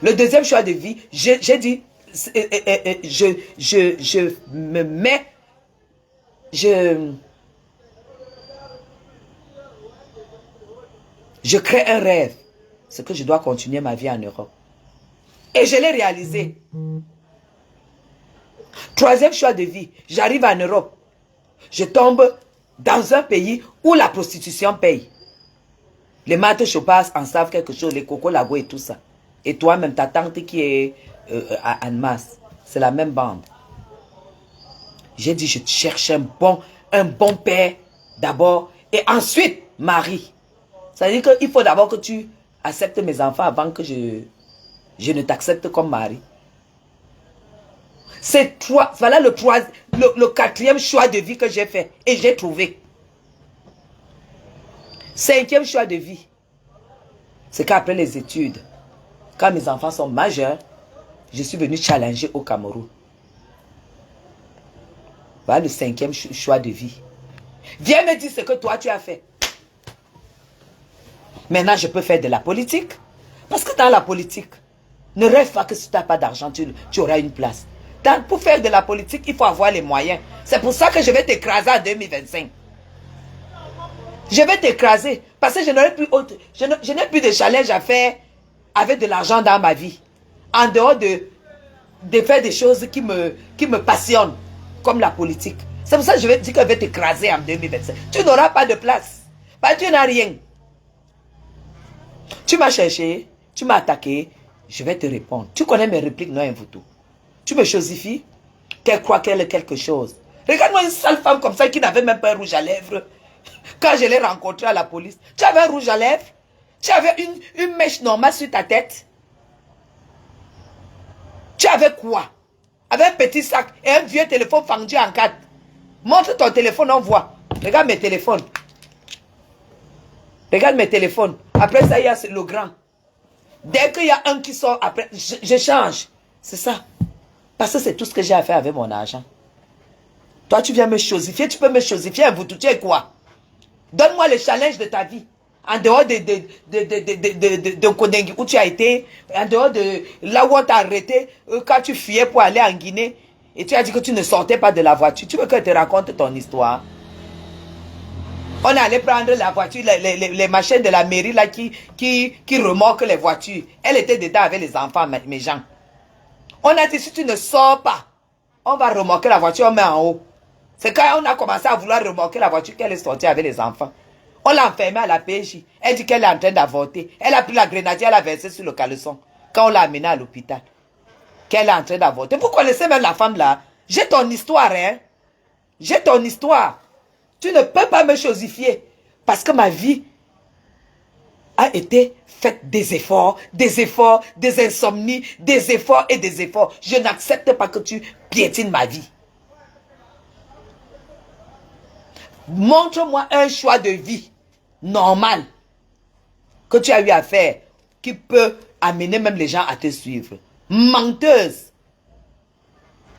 Le deuxième choix de vie, j'ai dit, je me mets, je crée un rêve. C'est que je dois continuer ma vie en Europe. Et je l'ai réalisé. Troisième choix de vie, j'arrive en Europe. Je tombe dans un pays où la prostitution paye. Les maths chopas en savent quelque chose, les cocos lago et tout ça. Et toi-même, ta tante qui est à Annemasse, c'est la même bande. J'ai dit, je cherche un bon père d'abord et ensuite mari. Ça veut dire qu'il faut d'abord que tu acceptes mes enfants avant que je ne t'accepte comme mari. C'est voilà le 4e choix de vie que j'ai fait et j'ai trouvé. 5e choix de vie, c'est qu'après les études, quand mes enfants sont majeurs, je suis venu challenger au Cameroun. Voilà le 5e choix de vie. Viens me dire ce que toi tu as fait. Maintenant, je peux faire de la politique. Parce que dans la politique, ne rêve pas que si tu n'as pas d'argent, tu auras une place. Pour faire de la politique, il faut avoir les moyens. C'est pour ça que je vais t'écraser en 2025. Je vais t'écraser. Parce que je n'ai plus de challenge à faire avec de l'argent dans ma vie. En dehors de faire des choses qui me passionnent. Comme la politique. C'est pour ça que je vais dire que je vais t'écraser en 2025. Tu n'auras pas de place. Parce que tu n'as rien. Tu m'as cherché. Tu m'as attaqué. Je vais te répondre. Tu connais mes répliques, non, Mvuto. Tu me chosifies. Qu'elle croit qu'elle est quelque chose. Regarde-moi une sale femme comme ça qui n'avait même pas un rouge à lèvres. Quand je l'ai rencontrée à la police. Tu avais un rouge à lèvres. Tu avais une mèche normale sur ta tête. Tu avais quoi? Avec un petit sac et un vieux téléphone fendu en 4. Montre ton téléphone, on voit. Regarde mes téléphones. Regarde mes téléphones. Après ça, il y a le grand. Dès qu'il y a un qui sort, après, je change. C'est ça. Parce que c'est tout ce que j'ai à faire avec mon argent. Toi, tu viens me chosifier. Tu peux me chosifier un bout. Tu es quoi? Donne-moi le challenge de ta vie. En dehors de Kondengi où tu as été, en dehors de là où on t'a arrêté, quand tu fuyais pour aller en Guinée, et tu as dit que tu ne sortais pas de la voiture. Tu veux que je te raconte ton histoire? On allait prendre la voiture, les machines de la mairie là qui remorquent les voitures. Elle était dedans avec les enfants, mes gens. On a dit, si tu ne sors pas, on va remorquer la voiture, on met en haut. C'est quand on a commencé à vouloir remorquer la voiture qu'elle est sortie avec les enfants. On l'a enfermée à la PJ. Elle dit qu'elle est en train d'avorter. Elle a pris la grenadière, elle a versé sur le caleçon. Quand on l'a amenée à l'hôpital. Qu'elle est en train d'avorter. Vous connaissez même la femme là. J'ai ton histoire, hein. J'ai ton histoire. Tu ne peux pas me chosifier. Parce que ma vie a été faite des efforts, des insomnies, des efforts et des efforts. Je n'accepte pas que tu piétines ma vie. Montre-moi un choix de vie normal que tu as eu à faire qui peut amener même les gens à te suivre. Menteuse.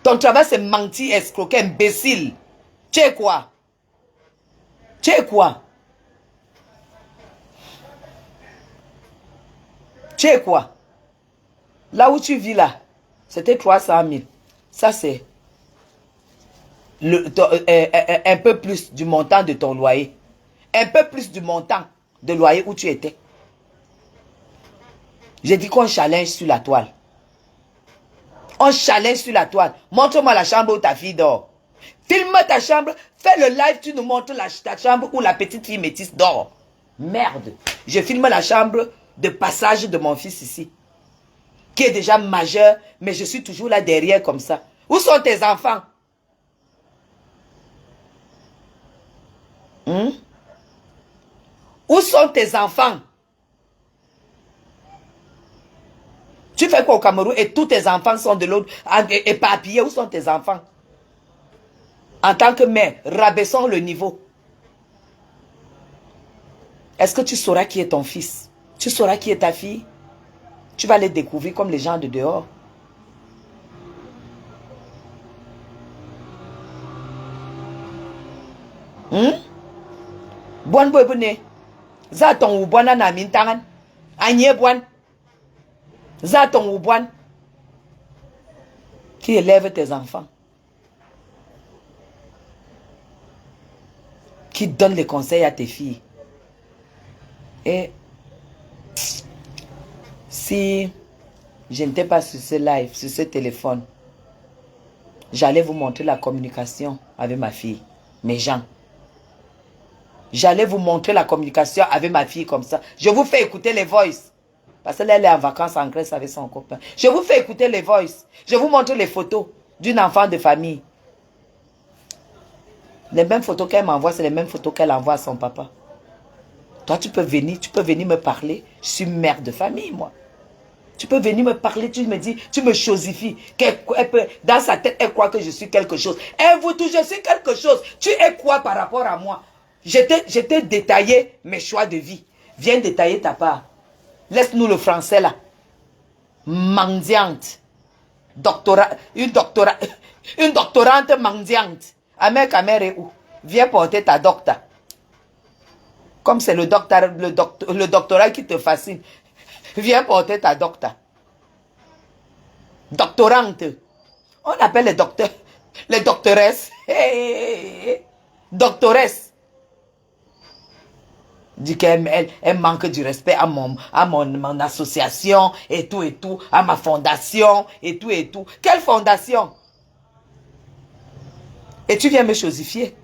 Ton travail c'est mentir, escroquer, imbécile. Tu es quoi? Tu es quoi? Tu es quoi? Là où tu vis là, c'était 300 000. Ça c'est un peu plus du montant de ton loyer. Un peu plus du montant de loyer où tu étais. J'ai dit qu'on challenge sur la toile. On challenge sur la toile. Montre-moi la chambre où ta fille dort. Filme ta chambre. Fais le live, tu nous montres ta chambre où la petite fille métisse dort. Merde. Je filme la chambre de passage de mon fils ici. Qui est déjà majeur, mais je suis toujours là derrière comme ça. Où sont tes enfants? Où sont tes enfants? Tu fais quoi au Cameroun et tous tes enfants sont de l'autre, éparpillés? Où sont tes enfants? En tant que mère, rabaissons le niveau. Est-ce que tu sauras qui est ton fils? Tu sauras qui est ta fille? Tu vas les découvrir comme les gens de dehors. Bon bobone. Zaton ou bon na mintangan. Anye bon. Zaton ou bon. Qui élève tes enfants. Qui donne les conseils à tes filles. Et si je n'étais pas sur ce live, sur ce téléphone, j'allais vous montrer la communication avec ma fille, mes gens. J'allais vous montrer la communication avec ma fille comme ça. Je vous fais écouter les voices. Parce qu'elle est en vacances en Grèce avec son copain. Je vous fais écouter les voices. Je vous montre les photos d'une enfant de famille. Les mêmes photos qu'elle m'envoie, c'est les mêmes photos qu'elle envoie à son papa. Toi, tu peux venir me parler. Je suis mère de famille, moi. Tu peux venir me parler, tu me dis, tu me chosifies. Dans sa tête, elle croit que je suis quelque chose. Elle vous touche, je suis quelque chose. Tu es quoi par rapport à moi? Je t'ai détaillé mes choix de vie. Viens détailler ta part. Laisse-nous le français là. Mendiante. Une doctorante mendiante. Amère est où? Viens porter ta docta. Comme c'est le doctorat qui te fascine. Viens porter ta docta. Doctorante. On appelle les docteurs, les doctoresses. Doctoresse. Dit qu'elle manque du respect à mon association et tout, à ma fondation et tout. Quelle fondation? Et tu viens me chosifier.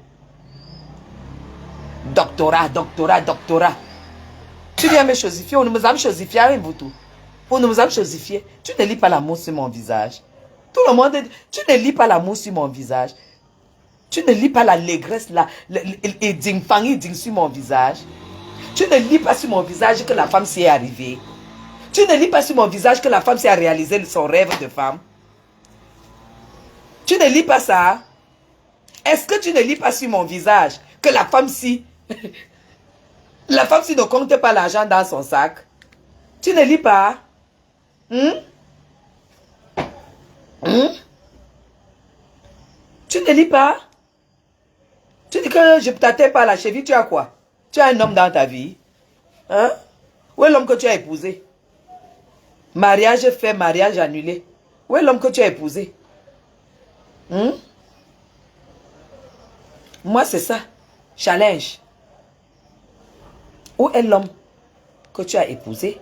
Doctorat. Tu viens me chosifier, on ne me chosifier rien vous tout. On ne me chosifier. Tu ne lis pas l'amour sur mon visage. Tout le monde, tu ne lis pas l'amour sur mon visage. Tu ne lis pas l'allégresse, sur mon visage. Tu ne lis pas sur mon visage que la femme s'y est arrivée. Tu ne lis pas sur mon visage que la femme s'est réalisé son rêve de femme. Tu ne lis pas ça. Est-ce que tu ne lis pas sur mon visage que la femme si ne compte pas l'argent dans son sac? Tu ne lis pas? Tu ne lis pas? Tu dis que je t'atteins pas la cheville, tu as quoi? Tu as un homme dans ta vie? Hein? Où est l'homme que tu as épousé? Mariage fait, mariage annulé. Où est l'homme que tu as épousé? Moi, c'est ça. Challenge. Où est l'homme que tu as épousé?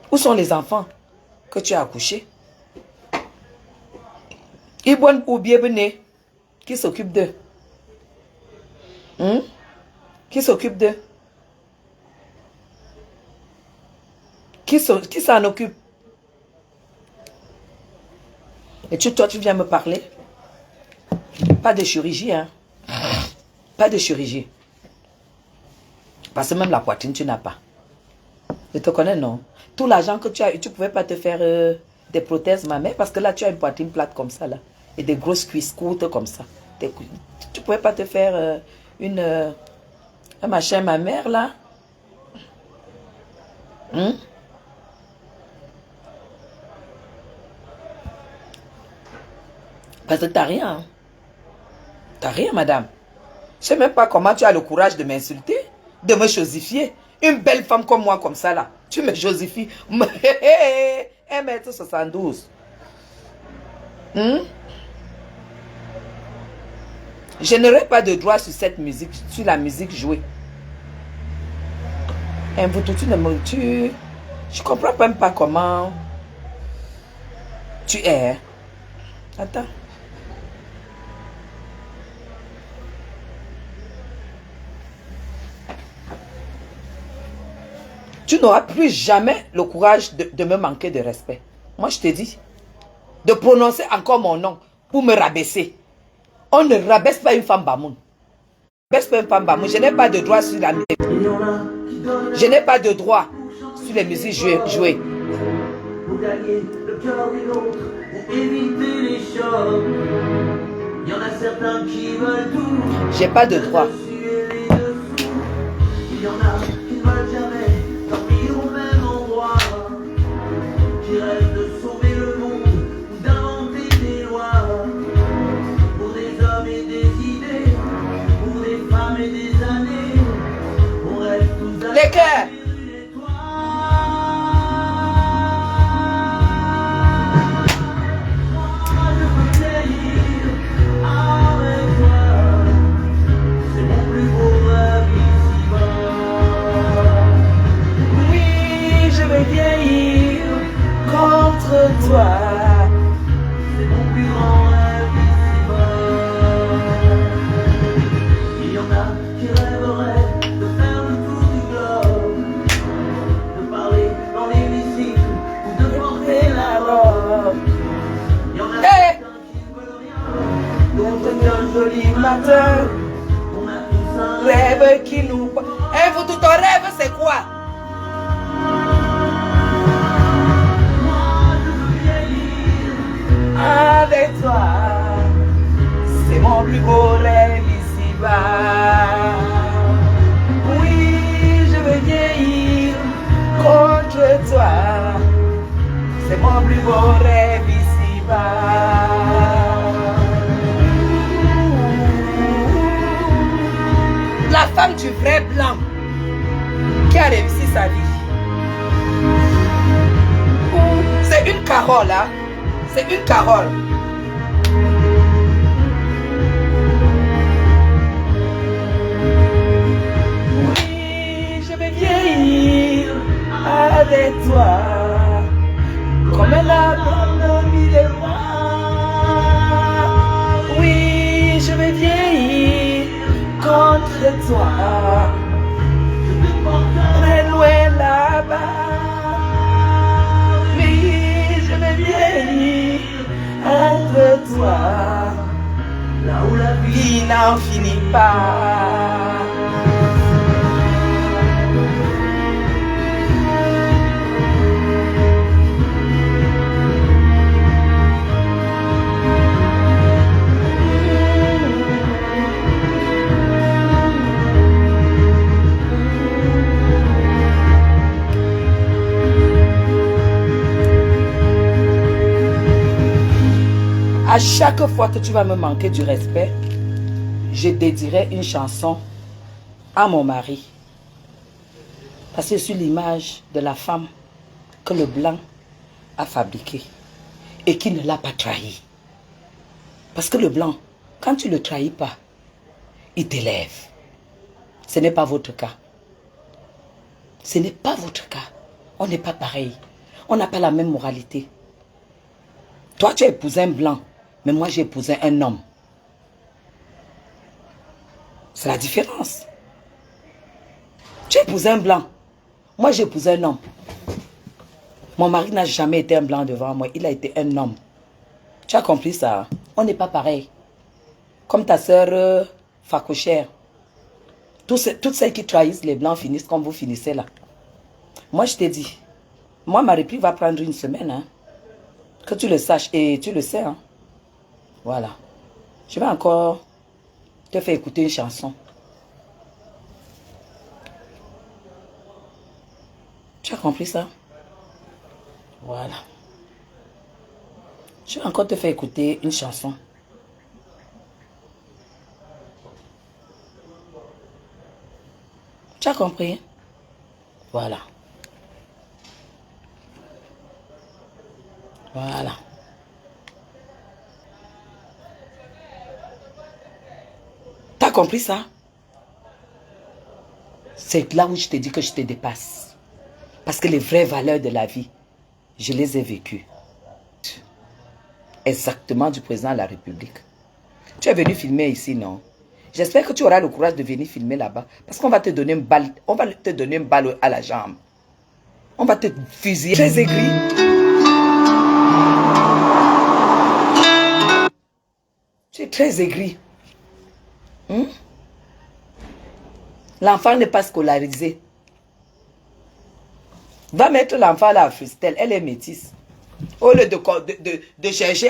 Où sont les enfants que tu as accouchés? Ibouane ou Biebene, qui s'occupe d'eux? Qui s'occupe d'eux? Qui s'en occupe? Et toi, tu viens me parler? Pas de chirurgie, hein? Pas de chirurgie. Parce que même la poitrine, tu n'as pas. Je te connais, non? Tout l'argent que tu as eu, tu ne pouvais pas te faire des prothèses, ma mère, parce que là, tu as une poitrine plate comme ça, là. Et des grosses cuisses courtes comme ça. Tu ne pouvais pas te faire un machin, ma mère, là. Parce que tu n'as rien. Hein? Tu n'as rien, madame. Je ne sais même pas comment tu as le courage de m'insulter, de me chosifier. Une belle femme comme moi, comme ça, là. Tu me chosifies. 1m72. Je n'aurai pas de droit sur cette musique, sur la musique jouée. Et vous, tu ne me... Je comprends même pas comment tu es. Hein. Attends. Tu n'auras plus jamais le courage de me manquer de respect. Moi, je te dis, de prononcer encore mon nom pour me rabaisser. On ne rabaisse pas une femme bamoun. Je n'ai pas de droit sur la musique. Je n'ai pas de droit sur les musiques jouées. Pour gagner le cœur des autres, pour éviter les chocs. Il y en a certains qui veulent tout. J'ai pas de droit. Il y en a qui ne veulent jamais dormir au même endroit. Qui rêvent de sauver le monde ou d'inventer des lois. Pour des hommes et des idées, pour des femmes et des années. On rêve tous à les cœurs. Toi, c'est mon plus grand rêve ici-bas. Il y en a qui rêveraient de faire le tour du globe, de parler dans l'hémicycle ou de porter la robe. Il y en a qui ne veulent rien, d'autres qu'un joli matin. On a tous un rêve qui nous... Eh, vous, tout ton rêve, c'est quoi? Avec toi, c'est mon plus beau rêve ici-bas. Oui, je veux vieillir contre toi, c'est mon plus beau rêve ici-bas. La femme du vrai blanc qui a réussi sa vie, c'est une Carole, hein? C'est une Carole. Oui, je vais vieillir avec toi, comme la blonde des rois. Oui, je vais vieillir contre toi, je te porterai loin là-bas. Oui, je vais vieillir entre toi, là où la vie n'en finit pas. À chaque fois que tu vas me manquer du respect, je dédierai une chanson à mon mari. Parce que je suis l'image de la femme que le blanc a fabriquée et qui ne l'a pas trahi. Parce que le blanc, quand tu ne le trahis pas, il t'élève. Ce n'est pas votre cas. Ce n'est pas votre cas. On n'est pas pareil. On n'a pas la même moralité. Toi, tu as épousé un blanc. Mais moi, j'ai épousé un homme. C'est la différence. Tu as épousé un blanc. Moi, j'ai épousé un homme. Mon mari n'a jamais été un blanc devant moi. Il a été un homme. Tu as compris ça? On n'est pas pareil. Comme ta soeur Facochère. Toutes celles qui trahissent les blancs finissent comme vous finissez là. Moi, je t'ai dit. Moi, ma réplique va prendre une semaine. Hein. Que tu le saches. Et tu le sais. Hein. Voilà. Je vais encore te faire écouter une chanson. Tu as compris ça? Voilà. Je vais encore te faire écouter une chanson. Tu as compris? Voilà. Voilà. compris ça? C'est là où je te dis que je te dépasse. Parce que les vraies valeurs de la vie, je les ai vécues. Exactement du président de la République. Tu es venu filmer ici, non? J'espère que tu auras le courage de venir filmer là-bas. Parce qu'on va te donner une balle. On va te donner une balle à la jambe. On va te fusiller. Très aigri. Tu es très aigri. L'enfant n'est pas scolarisé. Va mettre l'enfant là à Fustel. Elle est métisse. Au lieu de chercher,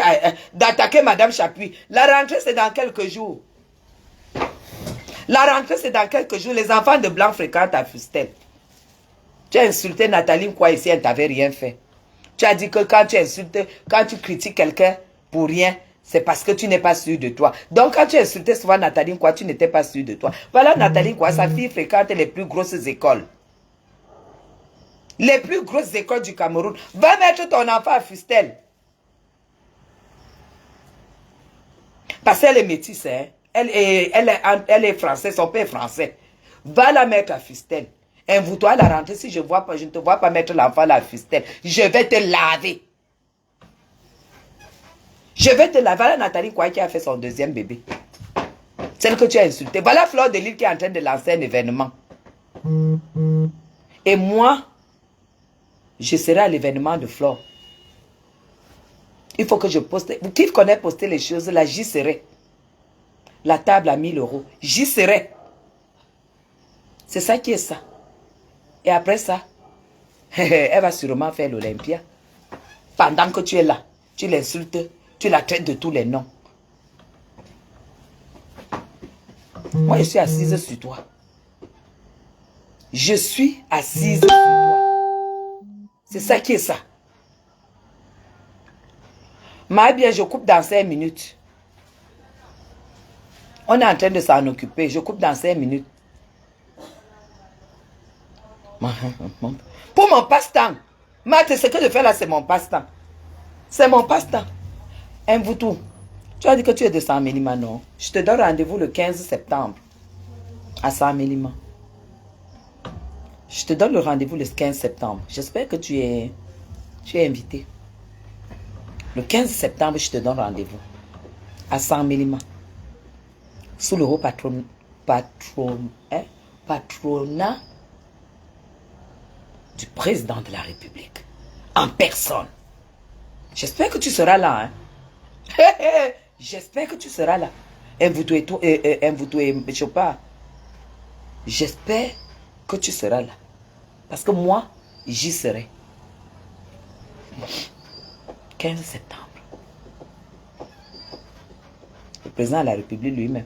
d'attaquer Madame Chapuis. La rentrée, c'est dans quelques jours. La rentrée, c'est dans quelques jours. Les enfants de blanc fréquentent à Fustel. Tu as insulté Nathalie quoi ici, elle ne t'avait rien fait. Tu as dit que quand tu insultes, quand tu critiques quelqu'un pour rien, c'est parce que tu n'es pas sûr de toi. Donc quand tu insultais souvent Nathalie quoi, tu n'étais pas sûr de toi. Voilà Nathalie quoi, sa fille fréquente les plus grosses écoles. Les plus grosses écoles du Cameroun. Va mettre ton enfant à Fustel. Parce qu'elle est métisse, hein. Elle est française, son père est français. Va la mettre à Fustel. Invite-toi à la rentrée. Si je ne te vois pas mettre l'enfant à Fustel, je vais te laver. Je vais te laver. Voilà Nathalie Kouaï qui a fait son deuxième bébé. Celle que tu as insultée. Voilà Fleur de Lille qui est en train de lancer un événement. Et moi, je serai à l'événement de Fleur. Il faut que je poste. Qui connaît poster les choses là, j'y serai. La table à 1000 €. J'y serai. C'est ça qui est ça. Et après ça, elle va sûrement faire l'Olympia. Pendant que tu es là, tu l'insultes, tu la traites de tous les noms. Moi, je suis assise sur toi. Je suis assise sur toi. C'est ça qui est ça. Ma bien, je coupe dans 5 minutes. On est en train de s'en occuper. Je coupe dans 5 minutes. Pour mon passe-temps. Matt, ce que je fais là, c'est mon passe-temps. C'est mon passe-temps. Invoutou. Tu as dit que tu es de Saint-Mélima, non? Je te donne rendez-vous le 15 septembre. À Saint-Mélima. Je te donne le rendez-vous le 15 septembre. J'espère que tu es invité. Le 15 septembre, je te donne rendez-vous. À Saint-Mélima. Sous le haut patronat du président de la République. En personne. J'espère que tu seras là. Hein? J'espère que tu seras là. Invoutou et Chopard. J'espère que tu seras là. Parce que moi, j'y serai. 15 septembre. Le président de la République lui-même.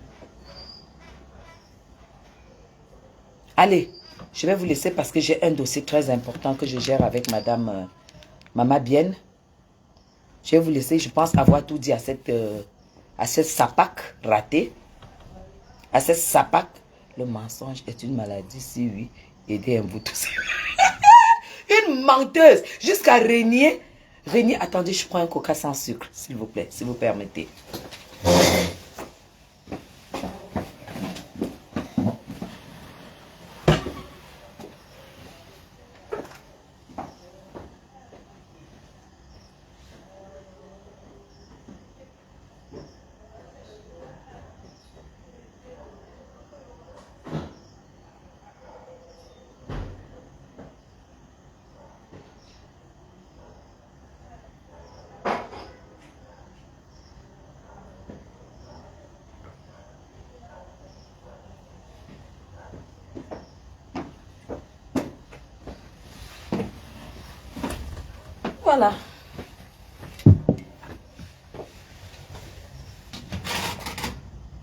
Allez, je vais vous laisser parce que j'ai un dossier très important que je gère avec Madame Mama Bienne. Je vais vous laisser, je pense avoir tout dit à cette sapac ratée. À cette sapac. Le mensonge est une maladie, si oui, aidez un vous tous. Une menteuse, jusqu'à régner. Régner, attendez, je prends un coca sans sucre, s'il vous plaît, si vous permettez. Voilà.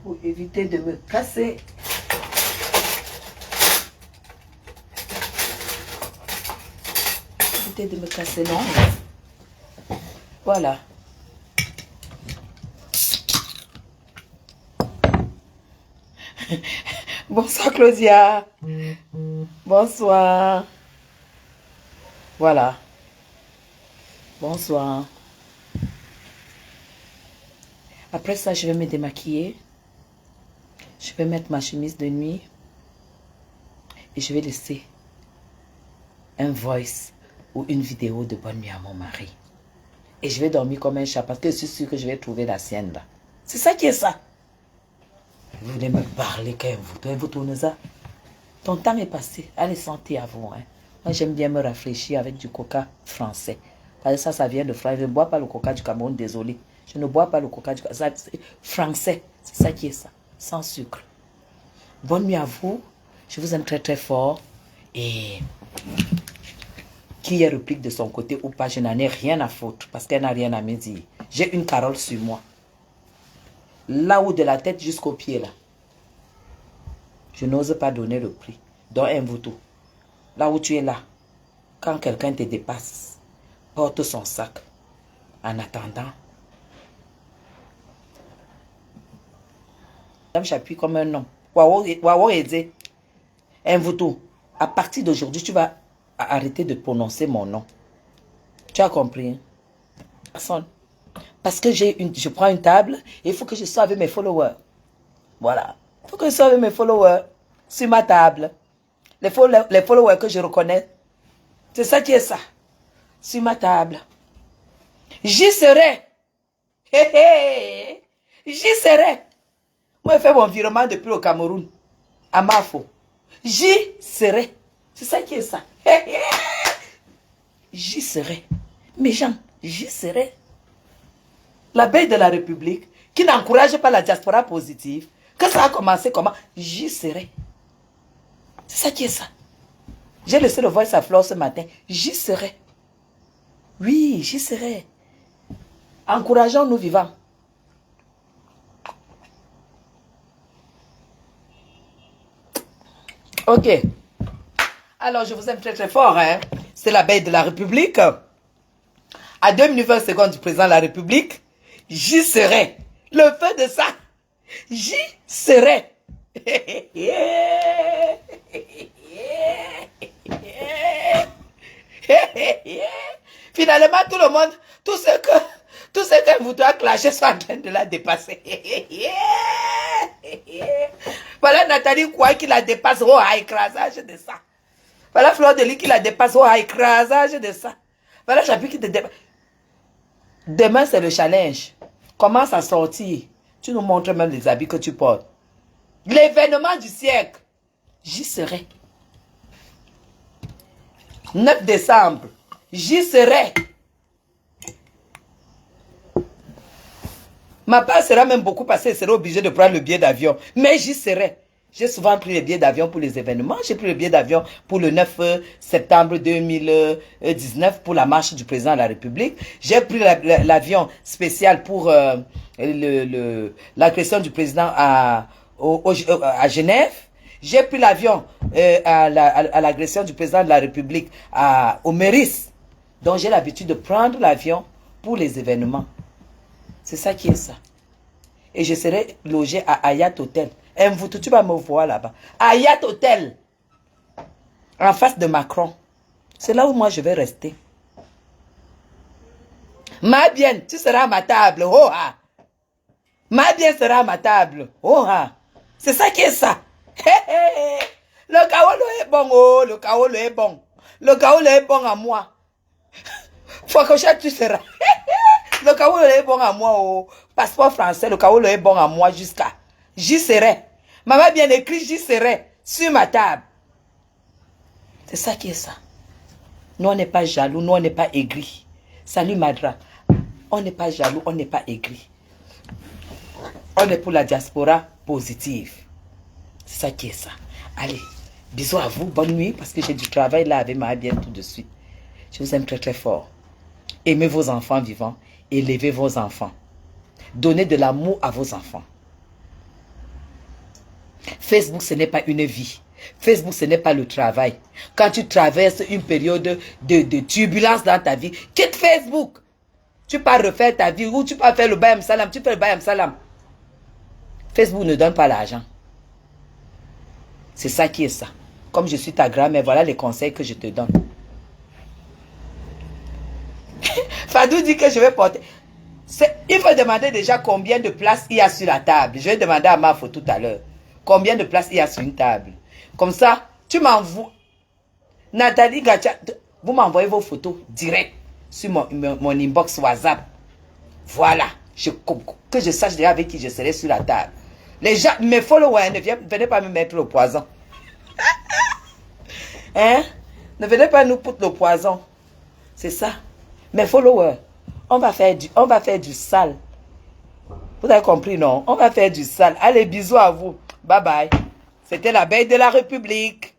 Pour éviter de me casser. Éviter de me casser, non. Voilà. Bonsoir Claudia. Bonsoir. Voilà. Bonsoir. Après ça, je vais me démaquiller. Je vais mettre ma chemise de nuit et je vais laisser un voice ou une vidéo de bonne nuit à mon mari. Et je vais dormir comme un chat parce que je suis sûre que je vais trouver la sienne là. C'est ça qui est ça. Vous voulez me parler quand vous tournez ça. Ton temps est passé. Allez, santé à vous. Hein. Moi, j'aime bien me rafraîchir avec du coca français. Parce que ça vient de France. Je ne bois pas le coca du Cameroun, désolé. Je ne bois pas le coca du Cameroun. Français, c'est ça qui est ça. Sans sucre. Bonne nuit à vous. Je vous aime très très fort. Et qui ait réplique de son côté ou pas, je n'en ai rien à foutre. Parce qu'elle n'a rien à me dire. J'ai une Carole sur moi. Là-haut de la tête jusqu'au pied là. Je n'ose pas donner le prix. Donne un voutou. Là où tu es là. Quand quelqu'un te dépasse, porte son sac. En attendant. J'appuie comme un homme. Waouh, aidé. Un voutou. À partir d'aujourd'hui, tu vas arrêter de prononcer mon nom. Tu as compris? Hein? Personne. Parce que je prends une table et il faut que je sois avec mes followers. Voilà. Il faut que je sois avec mes followers sur ma table. Les followers que je reconnais. C'est ça qui est ça. Sur ma table. J'y serai. Hé hé. J'y serai. Moi, je fais mon virement depuis le Cameroun. À Mafo. J'y serai. C'est ça qui est ça. Hé hé. J'y serai. Mes gens, j'y serai. La veille de la République, qui n'encourage pas la diaspora positive, que ça a commencé comment? J'y serai. C'est ça qui est ça. J'ai laissé le voice à Flore ce matin. J'y serai. Oui, j'y serai. Encourageons-nous vivants. Ok. Alors, je vous aime très très fort. Hein? C'est la veille de la République. À 2 minutes 20 secondes du président de la République, j'y serai. Le feu de ça, j'y serai. Finalement, tout le monde, tout ce qu'un voudra clasher sont en train de la dépasser. Voilà Nathalie Kouai qui la dépasse au écrasage de ça. Voilà Fleur de Lys qui la dépasse au écrasage de ça. Voilà Chapi qui te dépasse. Demain, c'est le challenge. Commence à sortir. Tu nous montres même les habits que tu portes. L'événement du siècle. J'y serai. 9 décembre. J'y serai. Ma part sera même beaucoup passée. Elle sera obligée de prendre le billet d'avion. Mais j'y serai. J'ai souvent pris le billet d'avion pour les événements. J'ai pris le billet d'avion pour le 9 septembre 2019 pour la marche du président de la République. J'ai pris l'avion spécial pour l'agression du président à Genève. J'ai pris l'avion à l'agression du président de la République au Méris. Donc j'ai l'habitude de prendre l'avion pour les événements. C'est ça qui est ça. Et je serai logé à Hayat Hotel. Mvoutou, tu vas me voir là-bas. Hayat Hotel. En face de Macron. C'est là où moi je vais rester. Ma bien, tu seras à ma table. Oh ah. Ma bien sera à ma table. Oh ah. C'est ça qui est ça. Le kaolo est bon. Oh, le kaolo est bon. Le kaolo est bon à moi. Faut que tu seras. Le kaolo est bon à moi. Oh. Passeport français, le kaolo est bon à moi jusqu'à. J'y serai. Maman bien écrit, j'y serai. Sur ma table. C'est ça qui est ça. Nous, on n'est pas jaloux, nous, on n'est pas aigris. Salut Madra. On n'est pas jaloux, on n'est pas aigris. On est pour la diaspora positive. C'est ça qui est ça. Allez, bisous à vous, bonne nuit, parce que j'ai du travail là avec ma bien tout de suite. Je vous aime très très fort. Aimez vos enfants vivants, élevez vos enfants. Donnez de l'amour à vos enfants. Facebook, ce n'est pas une vie. Facebook, ce n'est pas le travail. Quand tu traverses une période de turbulence dans ta vie, quitte Facebook. Tu peux refaire ta vie ou tu peux faire le Bayam Salam. Tu fais le Bayam Salam. Facebook ne donne pas l'argent. C'est ça qui est ça. Comme je suis ta grand-mère, voilà les conseils que je te donne. Fadou dit que je vais porter. Il faut demander déjà combien de places il y a sur la table. Je vais demander à Mafo tout à l'heure. combien de places il y a sur une table. Comme ça, tu m'envoies. Nathalie Gacha, vous m'envoyez vos photos direct sur mon inbox WhatsApp. Voilà. Que je sache déjà avec qui je serai sur la table. Les gens, mes followers, ne venez pas me mettre le poison. Hein? Ne venez pas nous foutre le poison. C'est ça. Mes followers, on va faire du sale. Vous avez compris, non? On va faire du sale. Allez, bisous à vous. Bye bye. C'était la veille de la République.